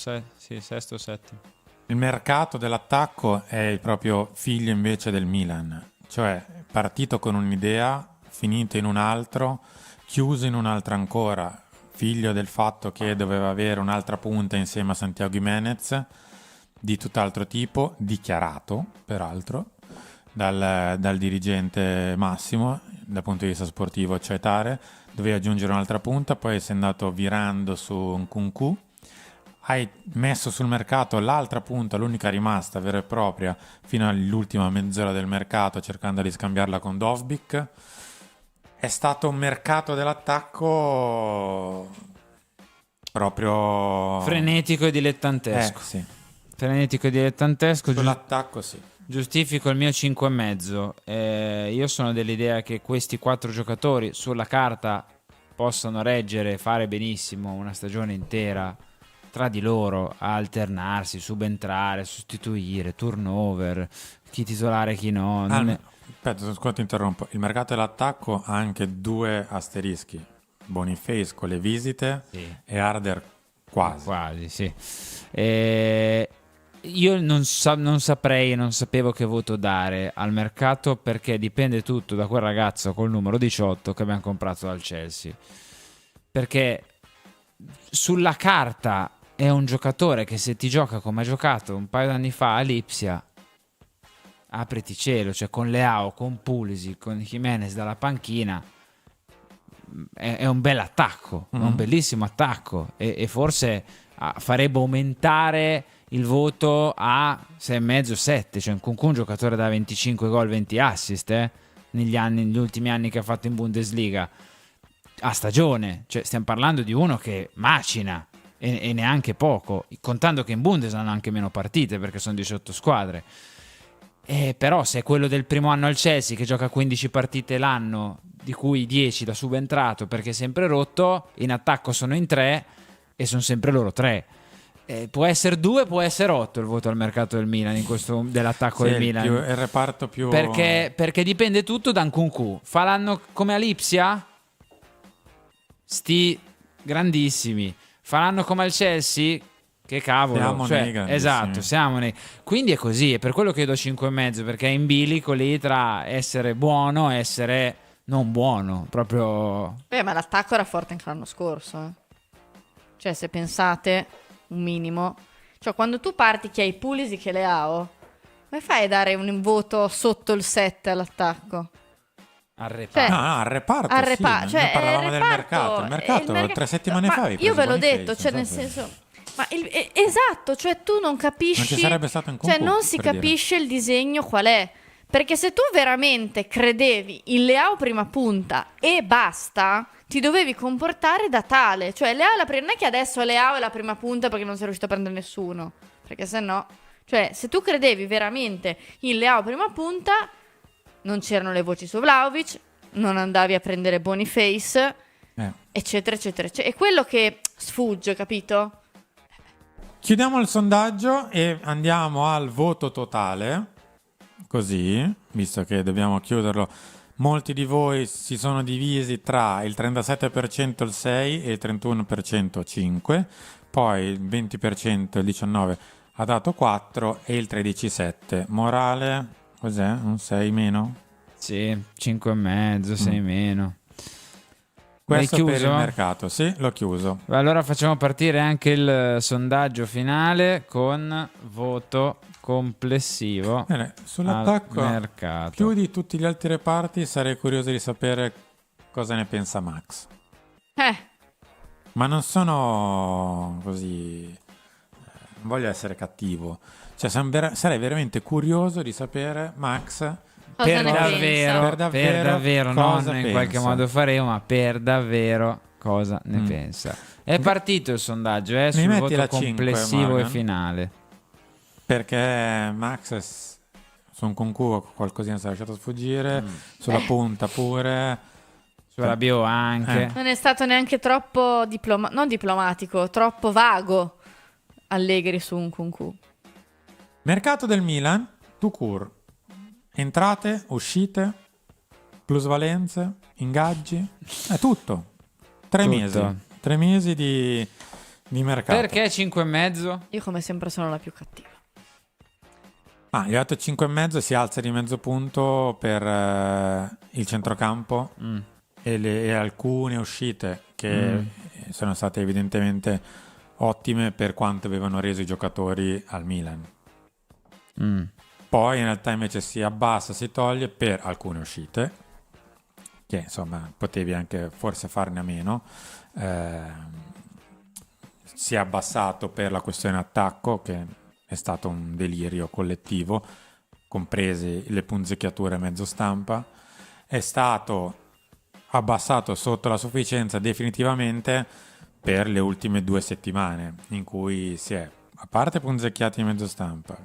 [SPEAKER 5] sesto o settimo.
[SPEAKER 6] Il mercato dell'attacco è il proprio figlio invece del Milan, cioè partito con un'idea, finito in un altro, chiuso in un'altra ancora, figlio del fatto che doveva avere un'altra punta insieme a Santiago Giménez di tutt'altro tipo, dichiarato peraltro dal dirigente Massimo dal punto di vista sportivo, cioè Tare, doveva aggiungere un'altra punta, poi sei andato virando su Nkunku, hai messo sul mercato l'altra punta, l'unica rimasta vera e propria fino all'ultima mezz'ora del mercato, cercando di scambiarla con Dovbyk. È stato un mercato dell'attacco proprio
[SPEAKER 5] Frenetico e dilettantesco.
[SPEAKER 6] sì.
[SPEAKER 5] Frenetico e dilettantesco.
[SPEAKER 6] Sull'attacco sì.
[SPEAKER 5] Giustifico il mio 5,5. Io sono dell'idea che questi 4 giocatori sulla carta possano reggere e fare benissimo una stagione intera tra di loro, a alternarsi, subentrare, sostituire, turnover, chi titolare, chi no.
[SPEAKER 6] Aspetta, scusa, ti interrompo. Il mercato dell'attacco ha anche 2 asterischi. Boniface con le visite e Harder quasi.
[SPEAKER 5] Sì. Io non saprei, non sapevo che voto dare al mercato, perché dipende tutto da quel ragazzo col numero 18 che abbiamo comprato dal Chelsea. Perché sulla carta è un giocatore che, se ti gioca come ha giocato un paio d'anni fa a Lipsia, apriti cielo, cioè con Leao, con Pulisic, con Jimenez dalla panchina, è un bel attacco, è un bellissimo attacco, e forse farebbe aumentare il voto a 6,5-7. Cioè un giocatore da 25 gol, 20 assist negli ultimi anni che ha fatto in Bundesliga a stagione. Cioè stiamo parlando di uno che macina, e neanche poco, contando che in Bundes hanno anche meno partite perché sono 18 squadre. Però se è quello del primo anno al Chelsea che gioca 15 partite l'anno, di cui 10 da subentrato perché è sempre rotto, in attacco sono in 3 e sono sempre loro 3. Può essere 2, può essere 8 il voto al mercato del Milan, in questo dell'attacco del Milan.
[SPEAKER 6] Il reparto più...
[SPEAKER 5] Perché dipende tutto da Nkunku. Fa l'anno come a Lipsia? Sti grandissimi. Fa l'anno come al Chelsea? Che cavolo.
[SPEAKER 6] Siamo nei grandissimi.
[SPEAKER 5] Esatto, siamo nei... Quindi è così, è per quello che io do 5,5, perché è in bilico lì tra essere buono e essere non buono, proprio...
[SPEAKER 4] Ma l'attacco era forte anche l'anno scorso. Cioè, se pensate un minimo, cioè quando tu parti che hai Pulisic e Leao, come fai a dare un voto sotto il 7 all'attacco?
[SPEAKER 5] Al reparto.
[SPEAKER 4] Cioè,
[SPEAKER 6] al reparto,
[SPEAKER 4] al
[SPEAKER 6] sì,
[SPEAKER 4] reparto, cioè,
[SPEAKER 6] noi parlavamo
[SPEAKER 4] il
[SPEAKER 6] del mercato. Il mercato 3 settimane fa avevi
[SPEAKER 4] io
[SPEAKER 6] preso
[SPEAKER 4] ve l'ho
[SPEAKER 6] Boniface,
[SPEAKER 4] detto, cioè
[SPEAKER 6] non
[SPEAKER 4] nel
[SPEAKER 6] so se-
[SPEAKER 4] senso, ma esatto, cioè tu non capisci,
[SPEAKER 6] Non ci sarebbe stato Nkunku,
[SPEAKER 4] cioè non si
[SPEAKER 6] per dire.
[SPEAKER 4] capisce il disegno qual è, perché se tu veramente credevi in Leao prima punta e basta, ti dovevi comportare da tale. Cioè Leao non è che adesso Leao è la prima punta perché non sei riuscito a prendere nessuno, perché se no, cioè se tu credevi veramente in Leao prima punta, non c'erano le voci su Vlahovic, non andavi a prendere Boniface, eccetera eccetera, è quello che sfugge, capito?
[SPEAKER 6] Chiudiamo il sondaggio e andiamo al voto totale. Così, visto che dobbiamo chiuderlo, molti di voi si sono divisi tra il 37% il 6 e il 31% 5, poi il 20% il 19 ha dato 4 e il 13 7. Morale, cos'è? Un 6 meno?
[SPEAKER 5] Sì, 5,5, 6 meno.
[SPEAKER 6] Questo
[SPEAKER 5] L'hai
[SPEAKER 6] per
[SPEAKER 5] chiuso?
[SPEAKER 6] il mercato, sì, l'ho chiuso.
[SPEAKER 5] Allora facciamo partire anche il sondaggio finale con voto complessivo
[SPEAKER 6] Bene, sull'attacco,
[SPEAKER 5] al mercato.
[SPEAKER 6] più di tutti gli altri reparti, sarei curioso di sapere cosa ne pensa Max. Ma non sono così... non voglio essere cattivo. Cioè, sarei veramente curioso di sapere, Max,
[SPEAKER 4] Cosa
[SPEAKER 5] Per
[SPEAKER 4] ne
[SPEAKER 5] davvero,
[SPEAKER 4] pensa?
[SPEAKER 5] per davvero,
[SPEAKER 6] cosa
[SPEAKER 5] non in qualche
[SPEAKER 6] pensa.
[SPEAKER 5] modo faremo, ma per davvero cosa ne pensa. È partito il sondaggio, sul
[SPEAKER 6] metti
[SPEAKER 5] voto
[SPEAKER 6] la 5,
[SPEAKER 5] complessivo e
[SPEAKER 6] Morgan?
[SPEAKER 5] finale.
[SPEAKER 6] Perché Max su un concorso qualcosina si è lasciato sfuggire, sulla punta pure.
[SPEAKER 5] Sulla bio anche.
[SPEAKER 4] Non è stato neanche troppo non diplomatico, troppo vago Allegri su un Nkunku.
[SPEAKER 6] Mercato del Milan, tout court. Entrate, uscite, plusvalenze, ingaggi, è tutto. 3
[SPEAKER 5] Tutto.
[SPEAKER 6] mesi. 3 mesi di mercato.
[SPEAKER 5] Perché 5,5?
[SPEAKER 4] Io come sempre sono la più cattiva.
[SPEAKER 6] Gli ho dato 5,5, si alza di mezzo punto per il centrocampo e alcune uscite che sono state evidentemente ottime per quanto avevano reso i giocatori al Milan. Poi in realtà invece si abbassa, si toglie per alcune uscite, che insomma potevi anche forse farne a meno. Si è abbassato per la questione attacco, che è stato un delirio collettivo, comprese le punzecchiature a mezzo stampa. È stato abbassato sotto la sufficienza definitivamente per le ultime 2 settimane, in cui si è, a parte punzecchiati in mezzo stampa,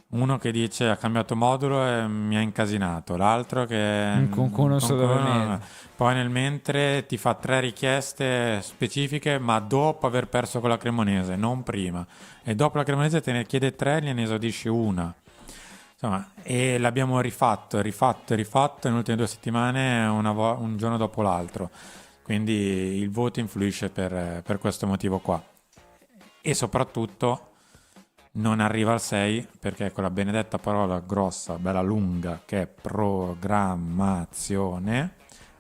[SPEAKER 6] uno che dice ha cambiato modulo e mi ha incasinato, l'altro che
[SPEAKER 5] Qualcuno solo dove mette.
[SPEAKER 6] poi nel mentre ti fa 3 richieste specifiche, ma dopo aver perso con la Cremonese, non prima, e dopo la Cremonese te ne chiede 3 e ne esordisci una. Insomma, e l'abbiamo rifatto nelle ultime 2 settimane, un giorno dopo l'altro, quindi il voto influisce per questo motivo qua. E soprattutto non arriva al 6 perché quella benedetta parola grossa, bella lunga, che è programmazione,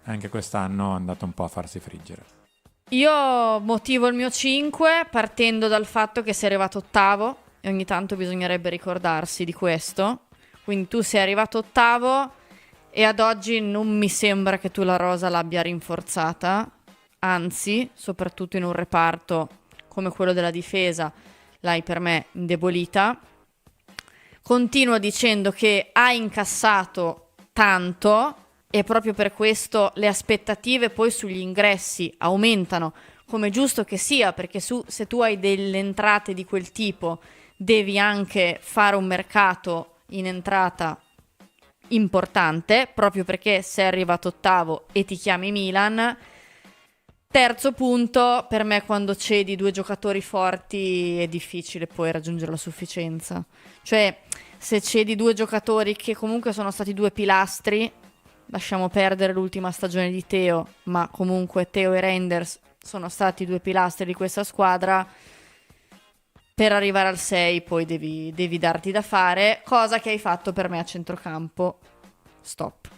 [SPEAKER 6] anche quest'anno è andato un po' a farsi friggere.
[SPEAKER 4] Io motivo il mio 5 partendo dal fatto che sei arrivato ottavo e ogni tanto bisognerebbe ricordarsi di questo. Quindi tu sei arrivato ottavo e ad oggi non mi sembra che tu la rosa l'abbia rinforzata, anzi, soprattutto in un reparto come quello della difesa, l'hai per me indebolita. Continuo dicendo che hai incassato tanto e proprio per questo le aspettative poi sugli ingressi aumentano, come giusto che sia, perché se tu hai delle entrate di quel tipo devi anche fare un mercato in entrata importante, proprio perché sei arrivato ottavo e ti chiami Milan. Terzo punto, per me quando cedi 2 giocatori forti è difficile poi raggiungere la sufficienza. Cioè, se cedi 2 giocatori che comunque sono stati 2 pilastri, lasciamo perdere l'ultima stagione di Theo, ma comunque Theo e Reinders sono stati 2 pilastri di questa squadra, per arrivare al 6 poi devi darti da fare, cosa che hai fatto per me a centrocampo. Stop.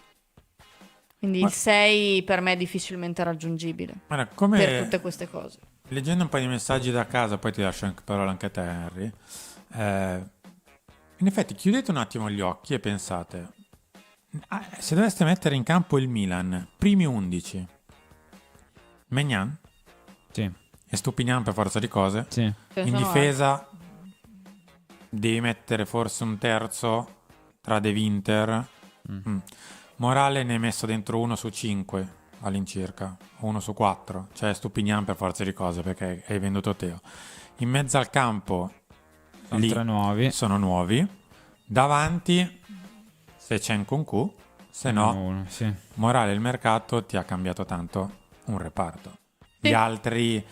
[SPEAKER 4] Quindi il 6 per me è difficilmente raggiungibile.
[SPEAKER 6] Guarda, come
[SPEAKER 4] per tutte queste cose.
[SPEAKER 6] leggendo un paio di messaggi da casa, poi ti lascio anche parola anche a te, Henry. In effetti, chiudete un attimo gli occhi e pensate: se doveste mettere in campo il Milan, primi 11, Maignan
[SPEAKER 5] Sì,
[SPEAKER 6] e Stupinian per forza di cose.
[SPEAKER 5] sì.
[SPEAKER 6] In difesa devi mettere forse un terzo tra De Winter. Morale ne hai messo dentro 1 su 5 all'incirca, 1 su 4, cioè Stupinian per forza di cose perché hai venduto Teo. In mezzo al campo
[SPEAKER 5] Sono
[SPEAKER 6] lì
[SPEAKER 5] 3 nuovi.
[SPEAKER 6] sono nuovi. Davanti se c'è Nkunku, se no
[SPEAKER 5] Uno, sì.
[SPEAKER 6] Morale il mercato ti ha cambiato tanto un reparto.
[SPEAKER 4] Sì.
[SPEAKER 6] Gli altri,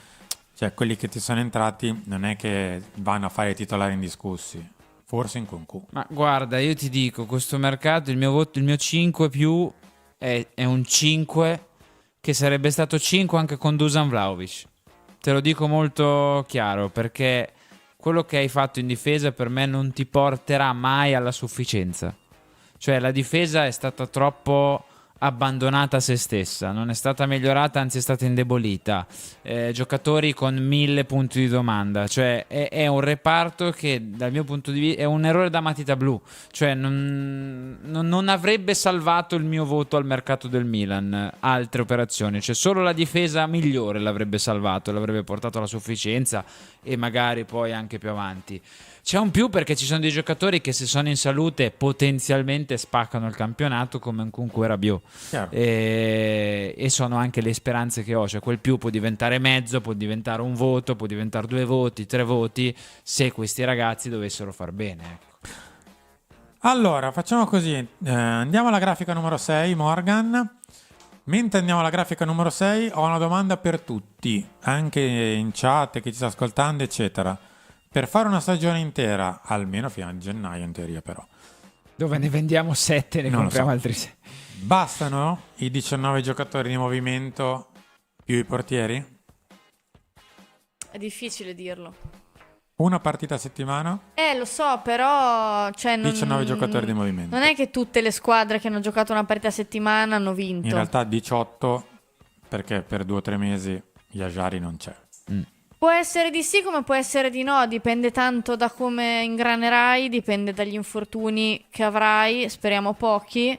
[SPEAKER 6] cioè quelli che ti sono entrati, non è che vanno a fare i titolari indiscussi. Forse in Nkunku.
[SPEAKER 5] Ma guarda, io ti dico, questo mercato, il mio voto, il mio 5 più è un 5 che sarebbe stato 5 anche con Dusan Vlahovic. Te lo dico molto chiaro, perché quello che hai fatto in difesa per me non ti porterà mai alla sufficienza. Cioè la difesa è stata troppo abbandonata a se stessa, non è stata migliorata, anzi è stata indebolita. Giocatori con 1000 punti di domanda, cioè è un reparto che dal mio punto di vista è un errore da matita blu, cioè non avrebbe salvato il mio voto al mercato del Milan altre operazioni, cioè solo la difesa migliore l'avrebbe salvato, l'avrebbe portato alla sufficienza e magari poi anche più avanti. C'è un più perché ci sono dei giocatori che se sono in salute potenzialmente spaccano il campionato, come Nkunku e Rabiot, e sono anche le speranze che ho, cioè quel più può diventare mezzo, può diventare un voto, può diventare 2 voti, 3 voti se questi ragazzi dovessero far bene, ecco.
[SPEAKER 6] Allora, facciamo così, andiamo alla grafica numero 6, Morgan. Mentre andiamo alla grafica numero 6 ho una domanda per tutti, anche in chat, che ci sta ascoltando, eccetera. Per fare una stagione intera, almeno fino a gennaio in teoria però,
[SPEAKER 5] Dove ne vendiamo 7, ne
[SPEAKER 6] Non lo
[SPEAKER 5] compriamo
[SPEAKER 6] so.
[SPEAKER 5] altri 6.
[SPEAKER 6] bastano i 19 giocatori di movimento più i portieri?
[SPEAKER 4] È difficile dirlo.
[SPEAKER 6] Una partita a settimana?
[SPEAKER 4] Lo so, però... Cioè,
[SPEAKER 6] 19 giocatori di movimento.
[SPEAKER 4] Non è che tutte le squadre che hanno giocato una partita a settimana hanno vinto.
[SPEAKER 6] In realtà 18, perché per 2 o 3 mesi Yajari non c'è.
[SPEAKER 4] Può essere di sì come può essere di no, dipende tanto da come ingranerai, dipende dagli infortuni che avrai, speriamo pochi.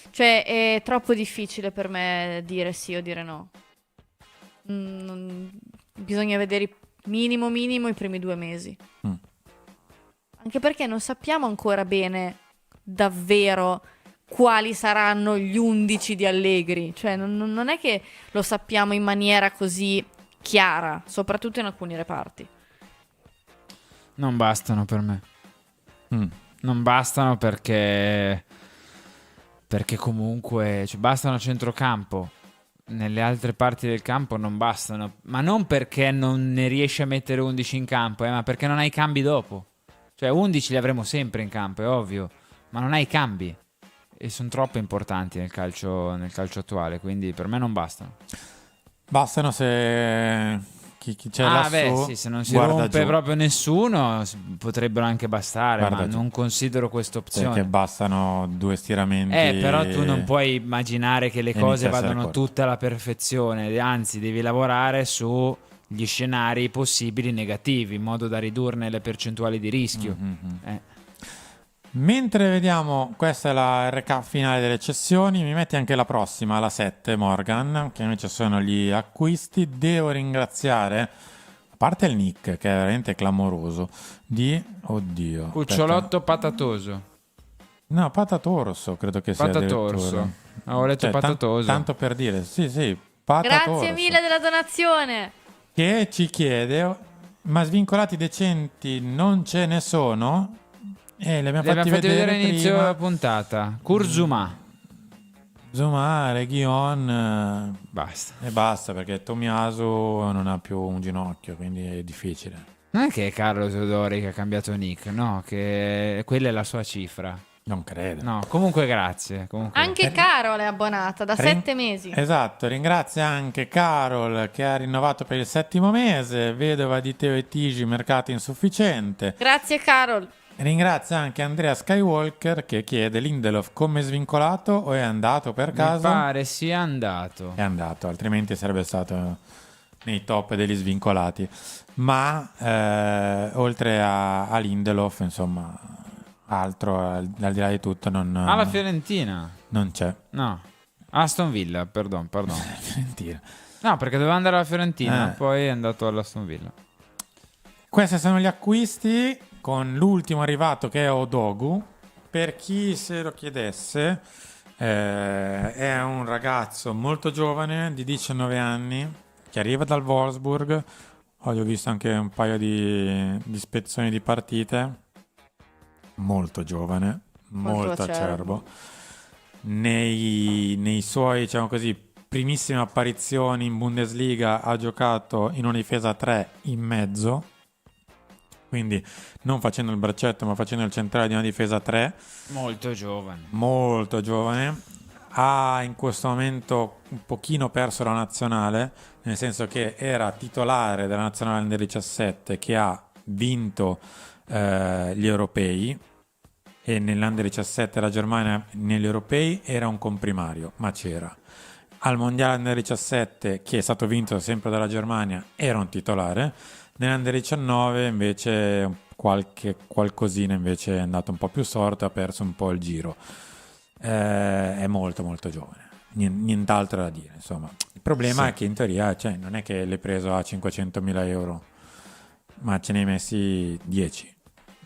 [SPEAKER 4] Cioè è troppo difficile per me dire sì o dire no. Bisogna vedere minimo i primi 2 mesi. Anche perché non sappiamo ancora bene davvero quali saranno gli 11 di Allegri. Cioè non è che lo sappiamo in maniera così chiara, soprattutto in alcuni reparti.
[SPEAKER 5] Non bastano per me. Non bastano perché comunque bastano a centrocampo. Nelle altre parti del campo non bastano. Ma non perché non ne riesci a mettere 11 in campo, ma perché non hai cambi dopo. Cioè 11 li avremo sempre in campo, è ovvio, ma non hai cambi. E sono troppo importanti nel calcio attuale, quindi per me non bastano.
[SPEAKER 6] Bastano se chi c'è lassù
[SPEAKER 5] sì, se non si
[SPEAKER 6] guarda
[SPEAKER 5] rompe
[SPEAKER 6] giù.
[SPEAKER 5] proprio nessuno potrebbero anche bastare,
[SPEAKER 6] Guarda
[SPEAKER 5] ma
[SPEAKER 6] giù.
[SPEAKER 5] non considero questa opzione.
[SPEAKER 6] Perché bastano 2 stiramenti.
[SPEAKER 5] Però tu non puoi immaginare che le
[SPEAKER 6] e
[SPEAKER 5] cose
[SPEAKER 6] inizia a essere
[SPEAKER 5] vadano
[SPEAKER 6] corto.
[SPEAKER 5] tutte alla perfezione, anzi devi lavorare sugli scenari possibili negativi in modo da ridurne le percentuali di rischio.
[SPEAKER 6] Mentre vediamo, questa è la recap finale delle cessioni, mi metti anche la prossima, la 7, Morgan, che invece sono gli acquisti. Devo ringraziare, a parte il nick, che è veramente clamoroso, oddio.
[SPEAKER 5] Cucciolotto patatoso.
[SPEAKER 6] No, Patatorosso, credo che sia
[SPEAKER 5] Patatorso.
[SPEAKER 6] addirittura.
[SPEAKER 5] Avevo letto patatoso.
[SPEAKER 6] Tanto per dire, sì, Patatorosso.
[SPEAKER 4] Grazie mille della donazione.
[SPEAKER 6] Che ci chiede, ma svincolati decenti non ce ne sono? Li abbiamo fatti vedere
[SPEAKER 5] all'inizio
[SPEAKER 6] prima.
[SPEAKER 5] della puntata. Kurzuma.
[SPEAKER 6] Zuma, Region
[SPEAKER 5] Basta.
[SPEAKER 6] e basta, perché Tomiasu non ha più un ginocchio, quindi è difficile.
[SPEAKER 5] Non è che è Carlo Teodori che ha cambiato nick, no, che quella è la sua cifra.
[SPEAKER 6] Non credo.
[SPEAKER 5] No, comunque grazie. Comunque.
[SPEAKER 4] Anche Carol è abbonata da 7 mesi.
[SPEAKER 6] Esatto, ringrazio anche Carol che ha rinnovato per il 7° mese, vedova di Teo e Tigi, mercato insufficiente.
[SPEAKER 4] Grazie Carol.
[SPEAKER 6] Ringrazio anche Andrea Skywalker che chiede: Lindelof come svincolato o è andato per
[SPEAKER 5] Mi
[SPEAKER 6] caso?
[SPEAKER 5] pare sia andato.
[SPEAKER 6] È andato, altrimenti sarebbe stato nei top degli svincolati. Ma oltre a Lindelof, insomma, altro al di là di tutto
[SPEAKER 5] Alla Fiorentina.
[SPEAKER 6] non c'è.
[SPEAKER 5] No. Aston Villa, perdono.
[SPEAKER 6] Mentira.
[SPEAKER 5] No, perché doveva andare alla Fiorentina,
[SPEAKER 6] Eh.
[SPEAKER 5] poi è andato all'Aston Villa.
[SPEAKER 6] Questi sono gli acquisti, con l'ultimo arrivato che è Odogu. Per chi se lo chiedesse, è un ragazzo molto giovane di 19 anni che arriva dal Wolfsburg. Oggi ho visto anche un paio di spezzoni di partite. Molto giovane, molto acerbo. Nei suoi, diciamo così, primissime apparizioni in Bundesliga ha giocato in una difesa 3 in mezzo, quindi non facendo il braccetto ma facendo il centrale di una difesa 3.
[SPEAKER 5] Molto giovane.
[SPEAKER 6] Molto giovane. Ha in questo momento un pochino perso la nazionale, nel senso che era titolare della nazionale under 17 che ha vinto gli europei, e nell'Under 17 la Germania negli europei era un comprimario, ma c'era. Al Mondiale Under 17, che è stato vinto sempre dalla Germania, era un titolare. Nell'Under 19 invece qualcosina invece è andato un po' più storto, ha perso un po' il giro. È molto molto giovane, nient'altro da dire, insomma. Il problema è che in teoria, cioè, non è che l'hai preso a 500.000 euro, ma ce ne hai messi 10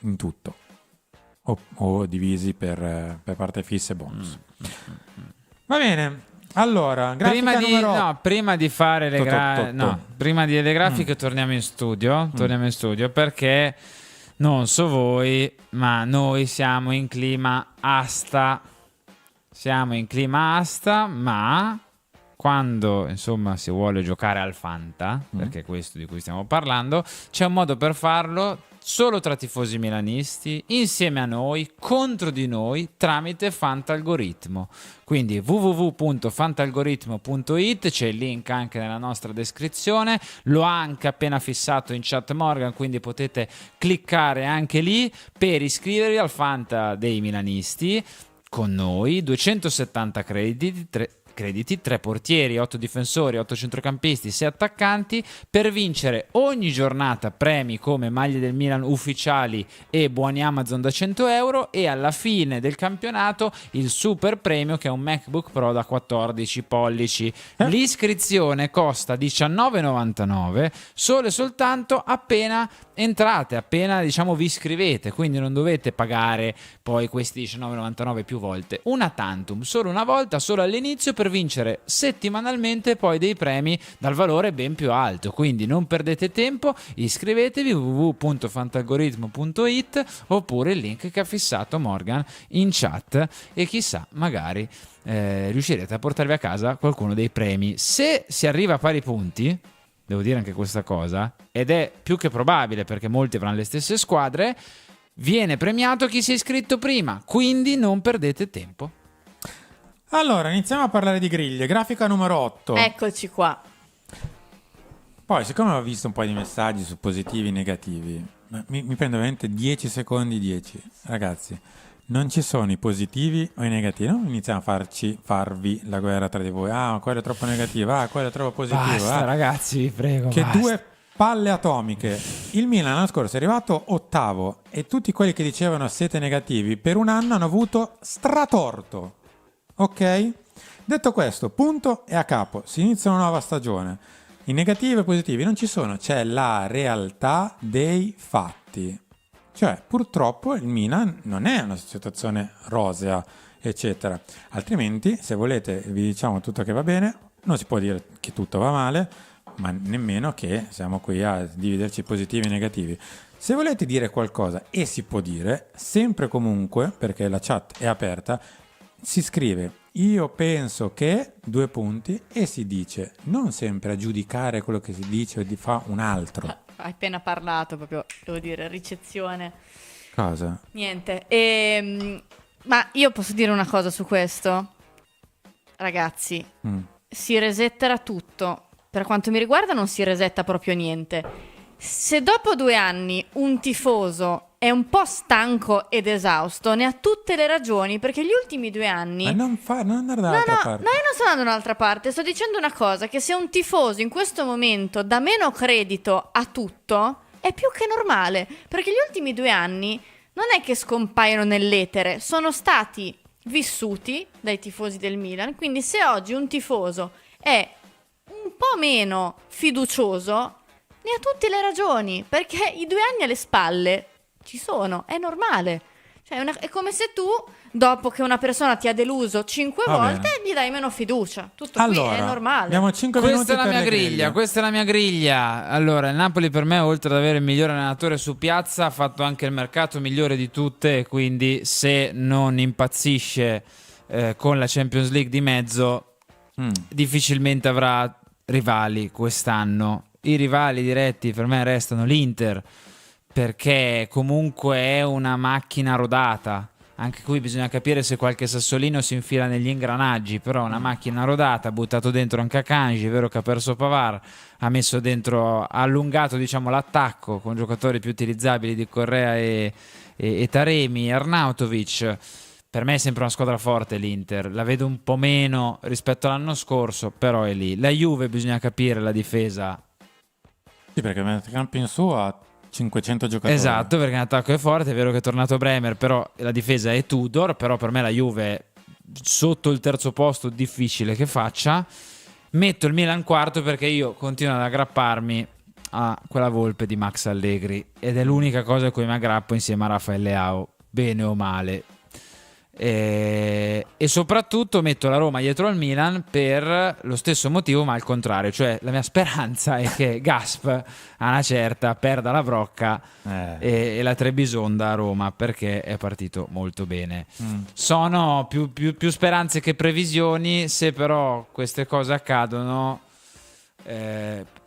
[SPEAKER 6] in tutto, o divisi per parte fisse e bonus. Va bene. Allora,
[SPEAKER 5] prima di fare prima di le grafiche torniamo in studio, perché non so voi, ma noi siamo in clima asta, ma quando insomma si vuole giocare al Fanta, perché è questo di cui stiamo parlando, c'è un modo per farlo solo tra tifosi milanisti, insieme a noi, contro di noi, tramite Fantalgoritmo. Quindi www.fantalgoritmo.it, c'è il link anche nella nostra descrizione, l'ho anche appena fissato in chat Morgan, quindi potete cliccare anche lì per iscrivervi al Fanta dei milanisti con noi. 270 crediti, 3 portieri, 8 difensori, 8 centrocampisti, 6 attaccanti, per vincere ogni giornata premi come maglie del Milan ufficiali e buoni Amazon da 100 euro, e alla fine del campionato il super premio, che è un MacBook Pro da 14 pollici. L'iscrizione costa 19,99 solo e soltanto appena entrate, appena diciamo vi iscrivete, quindi non dovete pagare poi questi 19,99 più volte, una tantum, solo una volta, solo all'inizio, per vincere settimanalmente poi dei premi dal valore ben più alto. Quindi non perdete tempo, iscrivetevi www.fantalgoritmo.it, oppure il link che ha fissato Morgan in chat, e chissà, magari riuscirete a portarvi a casa qualcuno dei premi. Se si arriva a pari punti, devo dire anche questa cosa, ed è più che probabile perché molti avranno le stesse squadre, viene premiato chi si è iscritto prima, quindi non perdete tempo.
[SPEAKER 6] Allora, iniziamo a parlare di griglie. Grafica numero 8.
[SPEAKER 4] Eccoci qua.
[SPEAKER 6] Poi, siccome ho visto un po' di messaggi su positivi e negativi, mi prendo veramente 10 secondi, 10. Ragazzi, non ci sono i positivi o i negativi. Non iniziamo a farvi la guerra tra di voi. Ah, quello è troppo negativo. Ah, quello è troppo positivo.
[SPEAKER 5] Basta, ragazzi, vi prego.
[SPEAKER 6] Che
[SPEAKER 5] basta.
[SPEAKER 6] Due palle atomiche. Il Milan l'anno scorso è arrivato ottavo, e tutti quelli che dicevano siete negativi per un anno hanno avuto stratorto. Ok? Detto questo, punto e a capo. Si inizia una nuova stagione. I negativi e i positivi non ci sono, c'è la realtà dei fatti. Cioè, purtroppo il Milan non è una situazione rosea, eccetera. Altrimenti, se volete, vi diciamo tutto che va bene, non si può dire che tutto va male, ma nemmeno che siamo qui a dividerci positivi e negativi. Se volete dire qualcosa, e si può dire, sempre e comunque, perché la chat è aperta, si scrive io penso che, 2 punti, e si dice, non sempre a giudicare quello che si dice o di fa un altro.
[SPEAKER 4] Hai appena parlato, proprio, devo dire, ricezione.
[SPEAKER 6] Cosa?
[SPEAKER 4] Niente. Ma io posso dire una cosa su questo? Ragazzi, si resetterà tutto. Per quanto mi riguarda non si resetta proprio niente. Se dopo 2 anni un tifoso è un po' stanco ed esausto, ne ha tutte le ragioni, perché gli ultimi 2 anni...
[SPEAKER 6] Ma non andare dall'altra parte.
[SPEAKER 4] No, io non sto andando dall'altra parte, sto dicendo una cosa, che se un tifoso in questo momento dà meno credito a tutto, è più che normale, perché gli ultimi 2 anni non è che scompaiono nell'etere, sono stati vissuti dai tifosi del Milan, quindi se oggi un tifoso è un po' meno fiducioso, ne ha tutte le ragioni, perché i 2 anni alle spalle ci sono, è normale. Cioè è come se tu, dopo che una persona ti ha deluso 5 volte, gli dai meno fiducia. Tutto
[SPEAKER 6] allora,
[SPEAKER 4] qui è normale.
[SPEAKER 6] Abbiamo 5
[SPEAKER 5] Questa
[SPEAKER 6] minuti
[SPEAKER 5] è la
[SPEAKER 6] per
[SPEAKER 5] mia
[SPEAKER 6] le
[SPEAKER 5] griglia, questa è la mia griglia. Allora, il Napoli per me, oltre ad avere il migliore allenatore su piazza, ha fatto anche il mercato migliore di tutte, quindi se non impazzisce con la Champions League di mezzo, difficilmente avrà rivali quest'anno. I rivali diretti per me restano l'Inter, perché comunque è una macchina rodata, Anche qui bisogna capire se qualche sassolino si infila negli ingranaggi, però una macchina rodata, ha buttato dentro anche Akanji, è vero che ha perso Pavard, ha messo dentro, ha allungato diciamo l'attacco con giocatori più utilizzabili di Correa e Taremi, Arnautovic. Per me è sempre una squadra forte l'Inter, la vedo un po' meno rispetto all'anno scorso, però è lì. La Juve bisogna capire la difesa.
[SPEAKER 6] Sì, perché il campo in su ha 500 giocatori.
[SPEAKER 5] Esatto, perché in attacco è forte, è vero che è tornato Bremer, però la difesa è Tudor, però per me la Juve sotto il terzo posto difficile che faccia. Metto il Milan quarto perché io continuo ad aggrapparmi a quella volpe di Max Allegri ed è l'unica cosa a cui mi aggrappo insieme a Rafael Leao, bene o male. E soprattutto metto la Roma dietro al Milan per lo stesso motivo ma al contrario, cioè la mia speranza è che Gasp a una certa perda la brocca e la Trebisonda a Roma perché è partito molto bene. Sono più speranze che previsioni. Se però queste cose accadono,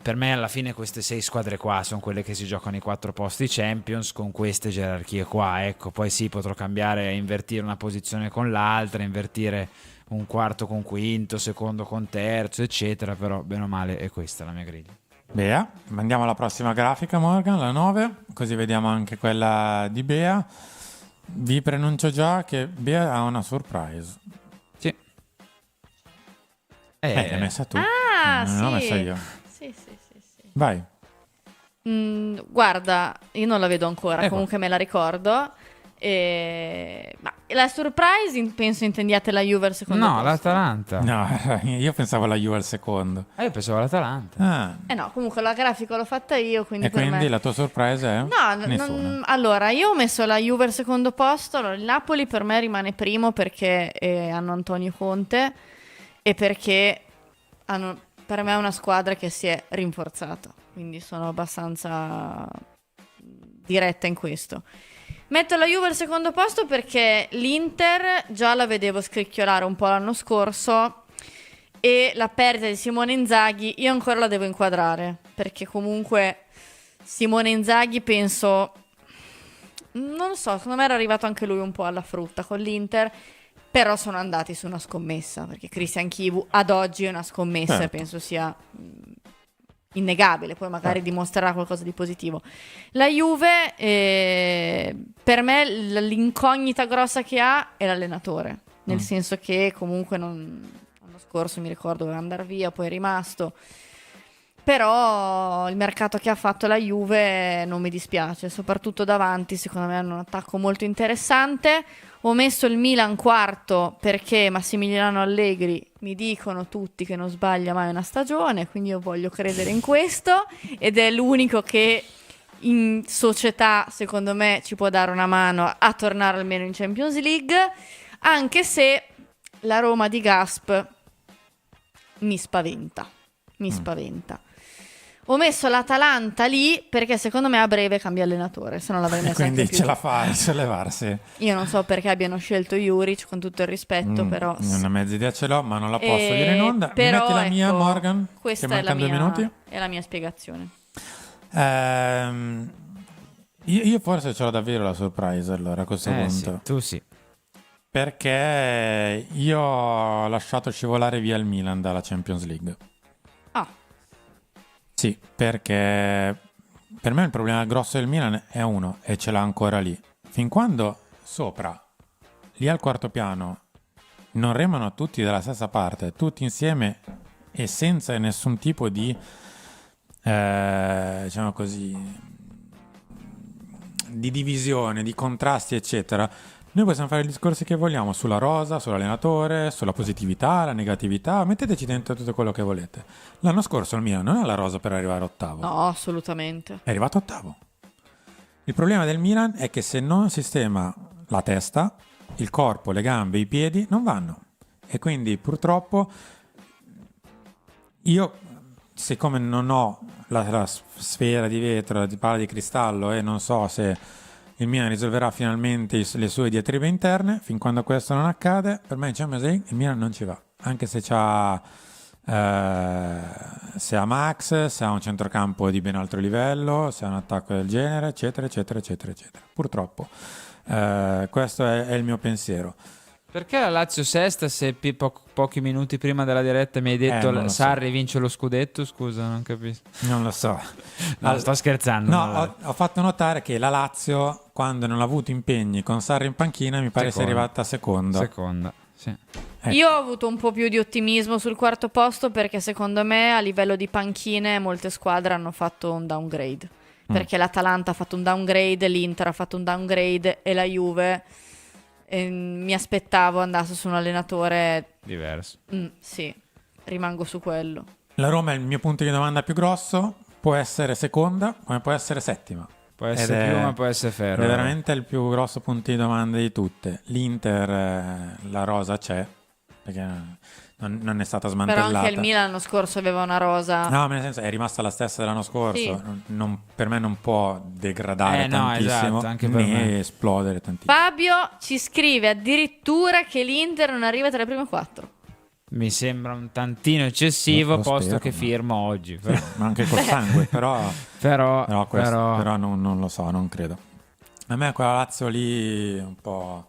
[SPEAKER 5] per me alla fine queste 6 squadre qua sono quelle che si giocano i 4 posti Champions con queste gerarchie qua, ecco. Poi sì, potrò cambiare, invertire una posizione con l'altra, invertire un quarto con quinto, secondo con terzo, eccetera, però bene o male è questa la mia griglia.
[SPEAKER 6] Bea, andiamo alla prossima grafica, Morgan, la 9, così vediamo anche quella di Bea. Vi prenuncio già che Bea ha una surprise.
[SPEAKER 5] Sì.
[SPEAKER 6] L'hai messa tu.
[SPEAKER 4] Sì.
[SPEAKER 6] Non l'ho messa io.
[SPEAKER 4] Sì.
[SPEAKER 6] Vai.
[SPEAKER 4] Guarda, io non la vedo ancora, comunque me la ricordo. Ma la surprise penso intendiate la Juve al secondo posto.
[SPEAKER 5] l'Atalanta.
[SPEAKER 6] No, io pensavo alla Juve al secondo.
[SPEAKER 5] Io pensavo all'Atalanta.
[SPEAKER 4] No, comunque la grafica l'ho fatta io, quindi
[SPEAKER 6] E
[SPEAKER 4] per
[SPEAKER 6] quindi
[SPEAKER 4] me...
[SPEAKER 6] la tua sorpresa è?
[SPEAKER 4] No,
[SPEAKER 6] Nessuna.
[SPEAKER 4] allora io ho messo la Juve al secondo posto. Allora, il Napoli per me rimane primo perché hanno Antonio Conte e perché per me è una squadra che si è rinforzata, quindi sono abbastanza diretta in questo. Metto la Juve al secondo posto perché l'Inter già la vedevo scricchiolare un po' l'anno scorso e la perdita di Simone Inzaghi io ancora la devo inquadrare, perché comunque Simone Inzaghi penso, non lo so, secondo me era arrivato anche lui un po' alla frutta con l'Inter, però sono andati su una scommessa, perché Christian Chivu ad oggi è una scommessa e penso sia innegabile, poi magari dimostrerà qualcosa di positivo. La Juve per me l'incognita grossa che ha è l'allenatore, nel senso che comunque l'anno scorso mi ricordo doveva andare via, poi è rimasto, però il mercato che ha fatto la Juve non mi dispiace, soprattutto davanti secondo me hanno un attacco molto interessante. Ho messo il Milan quarto perché Massimiliano Allegri, mi dicono tutti che non sbaglia mai una stagione, quindi io voglio credere in questo ed è l'unico che in società secondo me ci può dare una mano a tornare almeno in Champions League, anche se la Roma di Gasp mi spaventa. Ho messo l'Atalanta lì perché secondo me a breve cambia allenatore, se non l'avrei messo
[SPEAKER 6] Quindi
[SPEAKER 4] anche più.
[SPEAKER 6] ce la fa a sollevarsi.
[SPEAKER 4] Io non so perché abbiano scelto Juric, con tutto il rispetto, però...
[SPEAKER 6] Una mezza idea ce l'ho, ma non la posso dire in onda.
[SPEAKER 4] Però,
[SPEAKER 6] Mi metti la mia,
[SPEAKER 4] ecco,
[SPEAKER 6] Morgan?
[SPEAKER 4] questa
[SPEAKER 6] Che
[SPEAKER 4] è la
[SPEAKER 6] mancano 2
[SPEAKER 4] mia,
[SPEAKER 6] minuti.
[SPEAKER 4] è la mia spiegazione.
[SPEAKER 6] Io forse ce l'ho davvero la surprise allora a questo punto.
[SPEAKER 5] Sì, tu sì.
[SPEAKER 6] Perché io ho lasciato scivolare via il Milan dalla Champions League.
[SPEAKER 4] Ah,
[SPEAKER 6] Sì, perché per me il problema grosso del Milan è uno e ce l'ha ancora lì. Fin quando sopra, lì al quarto piano, non remano tutti dalla stessa parte, tutti insieme e senza nessun tipo di, diciamo così, di divisione, di contrasti, eccetera. Noi possiamo fare i discorsi che vogliamo sulla rosa, sull'allenatore, sulla positività, la negatività, metteteci dentro tutto quello che volete. L'anno scorso il Milan non ha la rosa per arrivare ottavo,
[SPEAKER 4] no, assolutamente.
[SPEAKER 6] è arrivato ottavo. Il problema del Milan è che se non sistema la testa, il corpo, le gambe, i piedi non vanno. E quindi purtroppo io, siccome non ho la sfera di vetro, di palla di cristallo e non so se il Milan risolverà finalmente le sue diatribe interne, fin quando questo non accade, per me in Champions League il Milan non ci va. Anche se c'ha se ha Max, se ha un centrocampo di ben altro livello, se ha un attacco del genere, eccetera, eccetera, eccetera, eccetera. Purtroppo. Questo è il mio pensiero.
[SPEAKER 5] Perché la Lazio sesta se pochi minuti prima della diretta mi hai detto
[SPEAKER 6] non lo so.
[SPEAKER 5] Sarri vince lo scudetto? Scusa, non capisco.
[SPEAKER 6] Non lo so.
[SPEAKER 5] No, sto scherzando.
[SPEAKER 6] No, ho fatto notare che la Lazio, quando non ha avuto impegni con Sarri in panchina, mi pare sia
[SPEAKER 5] Seconda.
[SPEAKER 6] arrivata seconda.
[SPEAKER 5] Seconda, sì.
[SPEAKER 4] Io ho avuto un po' più di ottimismo sul quarto posto perché secondo me a livello di panchine molte squadre hanno fatto un downgrade. Perché l'Atalanta ha fatto un downgrade, l'Inter ha fatto un downgrade e la Juve mi aspettavo andasse su un allenatore.
[SPEAKER 5] Diverso.
[SPEAKER 4] Sì, rimango su quello.
[SPEAKER 6] La Roma è il mio punto di domanda più grosso. Può essere seconda come può essere settima.
[SPEAKER 5] Può essere più, ma può essere ferro.
[SPEAKER 6] È veramente il più grosso punto di domanda di tutte. L'Inter, la rosa c'è, perché non è stata smantellata.
[SPEAKER 4] Però anche il Milan l'anno scorso aveva una rosa.
[SPEAKER 6] No, ma nel senso è rimasta la stessa dell'anno scorso.
[SPEAKER 4] Sì.
[SPEAKER 6] Per me non può degradare
[SPEAKER 5] no,
[SPEAKER 6] tantissimo,
[SPEAKER 5] esatto, anche per
[SPEAKER 6] né
[SPEAKER 5] me.
[SPEAKER 6] esplodere tantissimo.
[SPEAKER 4] Fabio ci scrive addirittura che l'Inter non arriva tra le prime 4.
[SPEAKER 5] Mi sembra un tantino eccessivo,
[SPEAKER 6] Lo
[SPEAKER 5] posto
[SPEAKER 6] spero,
[SPEAKER 5] che
[SPEAKER 6] ma-
[SPEAKER 5] firmo oggi.
[SPEAKER 6] Sì, ma anche col sangue, però
[SPEAKER 5] Però
[SPEAKER 6] non lo so, non credo. A me quella Lazio lì un po'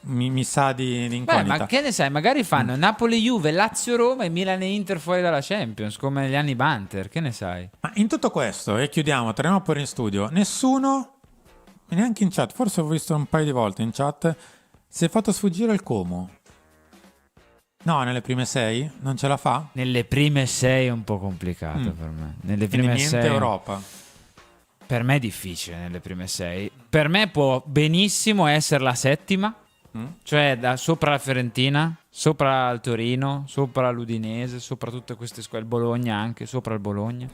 [SPEAKER 6] mi sa di
[SPEAKER 5] Beh,
[SPEAKER 6] incognita.
[SPEAKER 5] ma che ne sai, magari fanno Napoli-Juve, Lazio-Roma e Milan e Inter fuori dalla Champions, come negli anni Banter, che ne sai?
[SPEAKER 6] Ma in tutto questo, e chiudiamo, torniamo pure in studio, nessuno, neanche in chat, forse ho visto un paio di volte in chat, si è fatto sfuggire il Como. No, nelle prime 6 non ce la fa?
[SPEAKER 5] Nelle prime 6 è un po' complicato per me. Nelle
[SPEAKER 6] Quindi
[SPEAKER 5] prime
[SPEAKER 6] niente
[SPEAKER 5] 6
[SPEAKER 6] Europa.
[SPEAKER 5] per me è difficile nelle prime 6. Per me può benissimo essere la settima, cioè da sopra la Fiorentina, sopra il Torino, sopra l'Udinese, sopra tutte queste squadre, il Bologna anche, sopra il Bologna.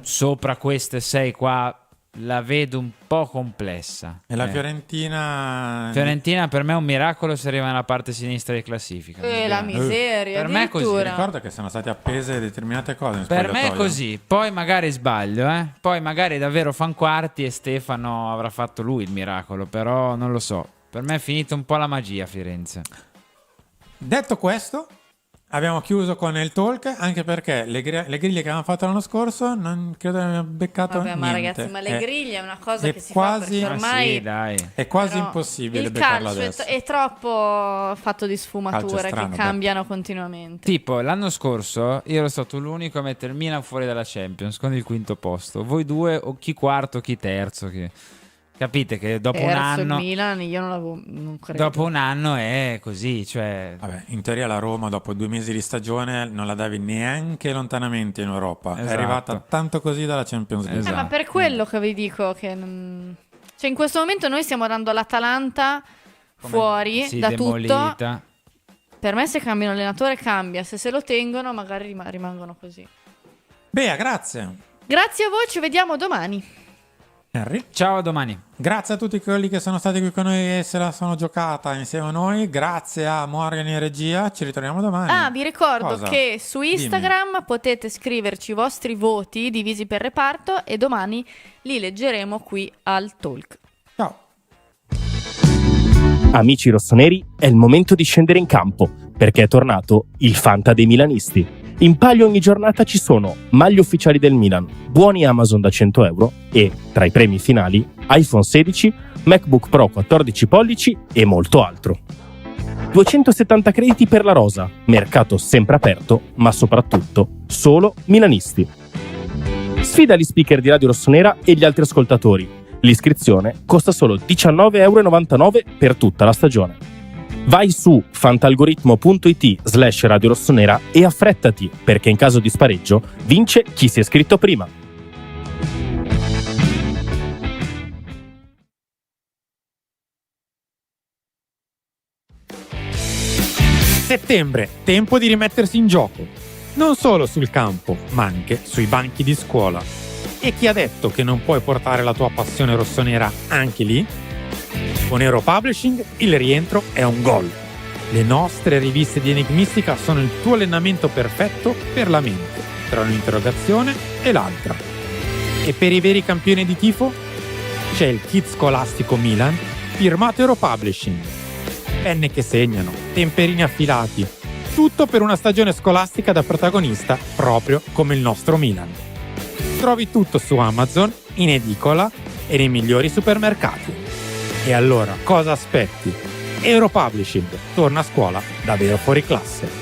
[SPEAKER 5] Sopra queste 6 qua la vedo un po' complessa.
[SPEAKER 6] E la Fiorentina...
[SPEAKER 5] Fiorentina per me è un miracolo se arriva nella parte sinistra di classifica.
[SPEAKER 4] La miseria.
[SPEAKER 5] Per me è così,
[SPEAKER 4] addirittura.
[SPEAKER 6] Ricorda che sono state appese determinate cose in
[SPEAKER 5] Per me è
[SPEAKER 6] spogliatoio.
[SPEAKER 5] così, poi magari sbaglio, poi magari davvero fan quarti e Stefano avrà fatto lui il miracolo, però non lo so. Per me è finita un po' la magia a Firenze.
[SPEAKER 6] Detto questo, abbiamo chiuso con il talk, anche perché le griglie che avevamo fatto l'anno scorso non credo ne abbiamo beccato
[SPEAKER 4] Vabbè, ma
[SPEAKER 6] niente.
[SPEAKER 4] ragazzi, ma le griglie è una cosa
[SPEAKER 6] è
[SPEAKER 4] che si
[SPEAKER 6] quasi-
[SPEAKER 4] fa
[SPEAKER 5] Ma
[SPEAKER 4] perché ormai
[SPEAKER 5] sì, dai.
[SPEAKER 6] È quasi
[SPEAKER 4] però
[SPEAKER 6] impossibile
[SPEAKER 4] il
[SPEAKER 6] beccarla
[SPEAKER 4] calcio
[SPEAKER 6] adesso.
[SPEAKER 4] è troppo fatto di
[SPEAKER 6] Calcio
[SPEAKER 4] sfumature
[SPEAKER 6] strano,
[SPEAKER 4] che
[SPEAKER 6] beh.
[SPEAKER 4] cambiano continuamente.
[SPEAKER 5] Tipo, l'anno scorso io ero stato l'unico a mettere il Milan fuori dalla Champions con il quinto posto. Voi due, o chi quarto, chi terzo, chi... Capite che dopo un
[SPEAKER 4] Terzo
[SPEAKER 5] anno...
[SPEAKER 4] il Milan, io non credo.
[SPEAKER 5] Dopo un anno è così, cioè...
[SPEAKER 6] Vabbè, in teoria la Roma dopo 2 mesi di stagione non la davi neanche lontanamente in Europa. È
[SPEAKER 5] Esatto.
[SPEAKER 6] arrivata tanto così dalla Champions League.
[SPEAKER 5] Esatto.
[SPEAKER 4] Ma per quello che vi dico che cioè in questo momento noi stiamo dando l'Atalanta fuori
[SPEAKER 5] Sì,
[SPEAKER 4] da
[SPEAKER 5] demolita.
[SPEAKER 4] tutto. Per me se cambiano allenatore cambia, se lo tengono magari rimangono così.
[SPEAKER 6] Bea, grazie.
[SPEAKER 4] Grazie a voi, ci vediamo domani.
[SPEAKER 6] Henry.
[SPEAKER 5] Ciao, a domani.
[SPEAKER 6] Grazie a tutti quelli che sono stati qui con noi e se la sono giocata insieme a noi. Grazie a Morgan in regia. Ci ritorniamo domani.
[SPEAKER 4] Ah, vi ricordo
[SPEAKER 6] Cosa?
[SPEAKER 4] che su Instagram potete scriverci i vostri voti divisi per reparto e domani li leggeremo qui al Talk.
[SPEAKER 6] Ciao.
[SPEAKER 1] Amici rossoneri, è il momento di scendere in campo, perché è tornato il Fanta dei milanisti. In palio ogni giornata ci sono maglie ufficiali del Milan, buoni Amazon da 100 euro e, tra i premi finali, iPhone 16, MacBook Pro 14 pollici e molto altro. 270 crediti per la rosa, mercato sempre aperto, ma soprattutto solo milanisti. Sfida gli speaker di Radio Rossonera e gli altri ascoltatori. L'iscrizione costa solo 19,99 euro per tutta la stagione. Vai su fantalgoritmo.it/Radio Rossonera e affrettati, perché in caso di spareggio vince chi si è iscritto prima.
[SPEAKER 2] Settembre, tempo di rimettersi in gioco. Non solo sul campo, ma anche sui banchi di scuola. E chi ha detto che non puoi portare la tua passione rossonera anche lì? Con Euro Publishing il rientro è un gol. Le nostre riviste di Enigmistica sono il tuo allenamento perfetto per la mente, tra un'interrogazione e l'altra. E per i veri campioni di tifo? C'è il kit scolastico Milan, firmato Euro Publishing. Penne che segnano, temperini affilati, tutto per una stagione scolastica da protagonista proprio come il nostro Milan. Trovi tutto su Amazon, in edicola e nei migliori supermercati. E allora cosa aspetti? Europublishing torna a scuola davvero fuori classe.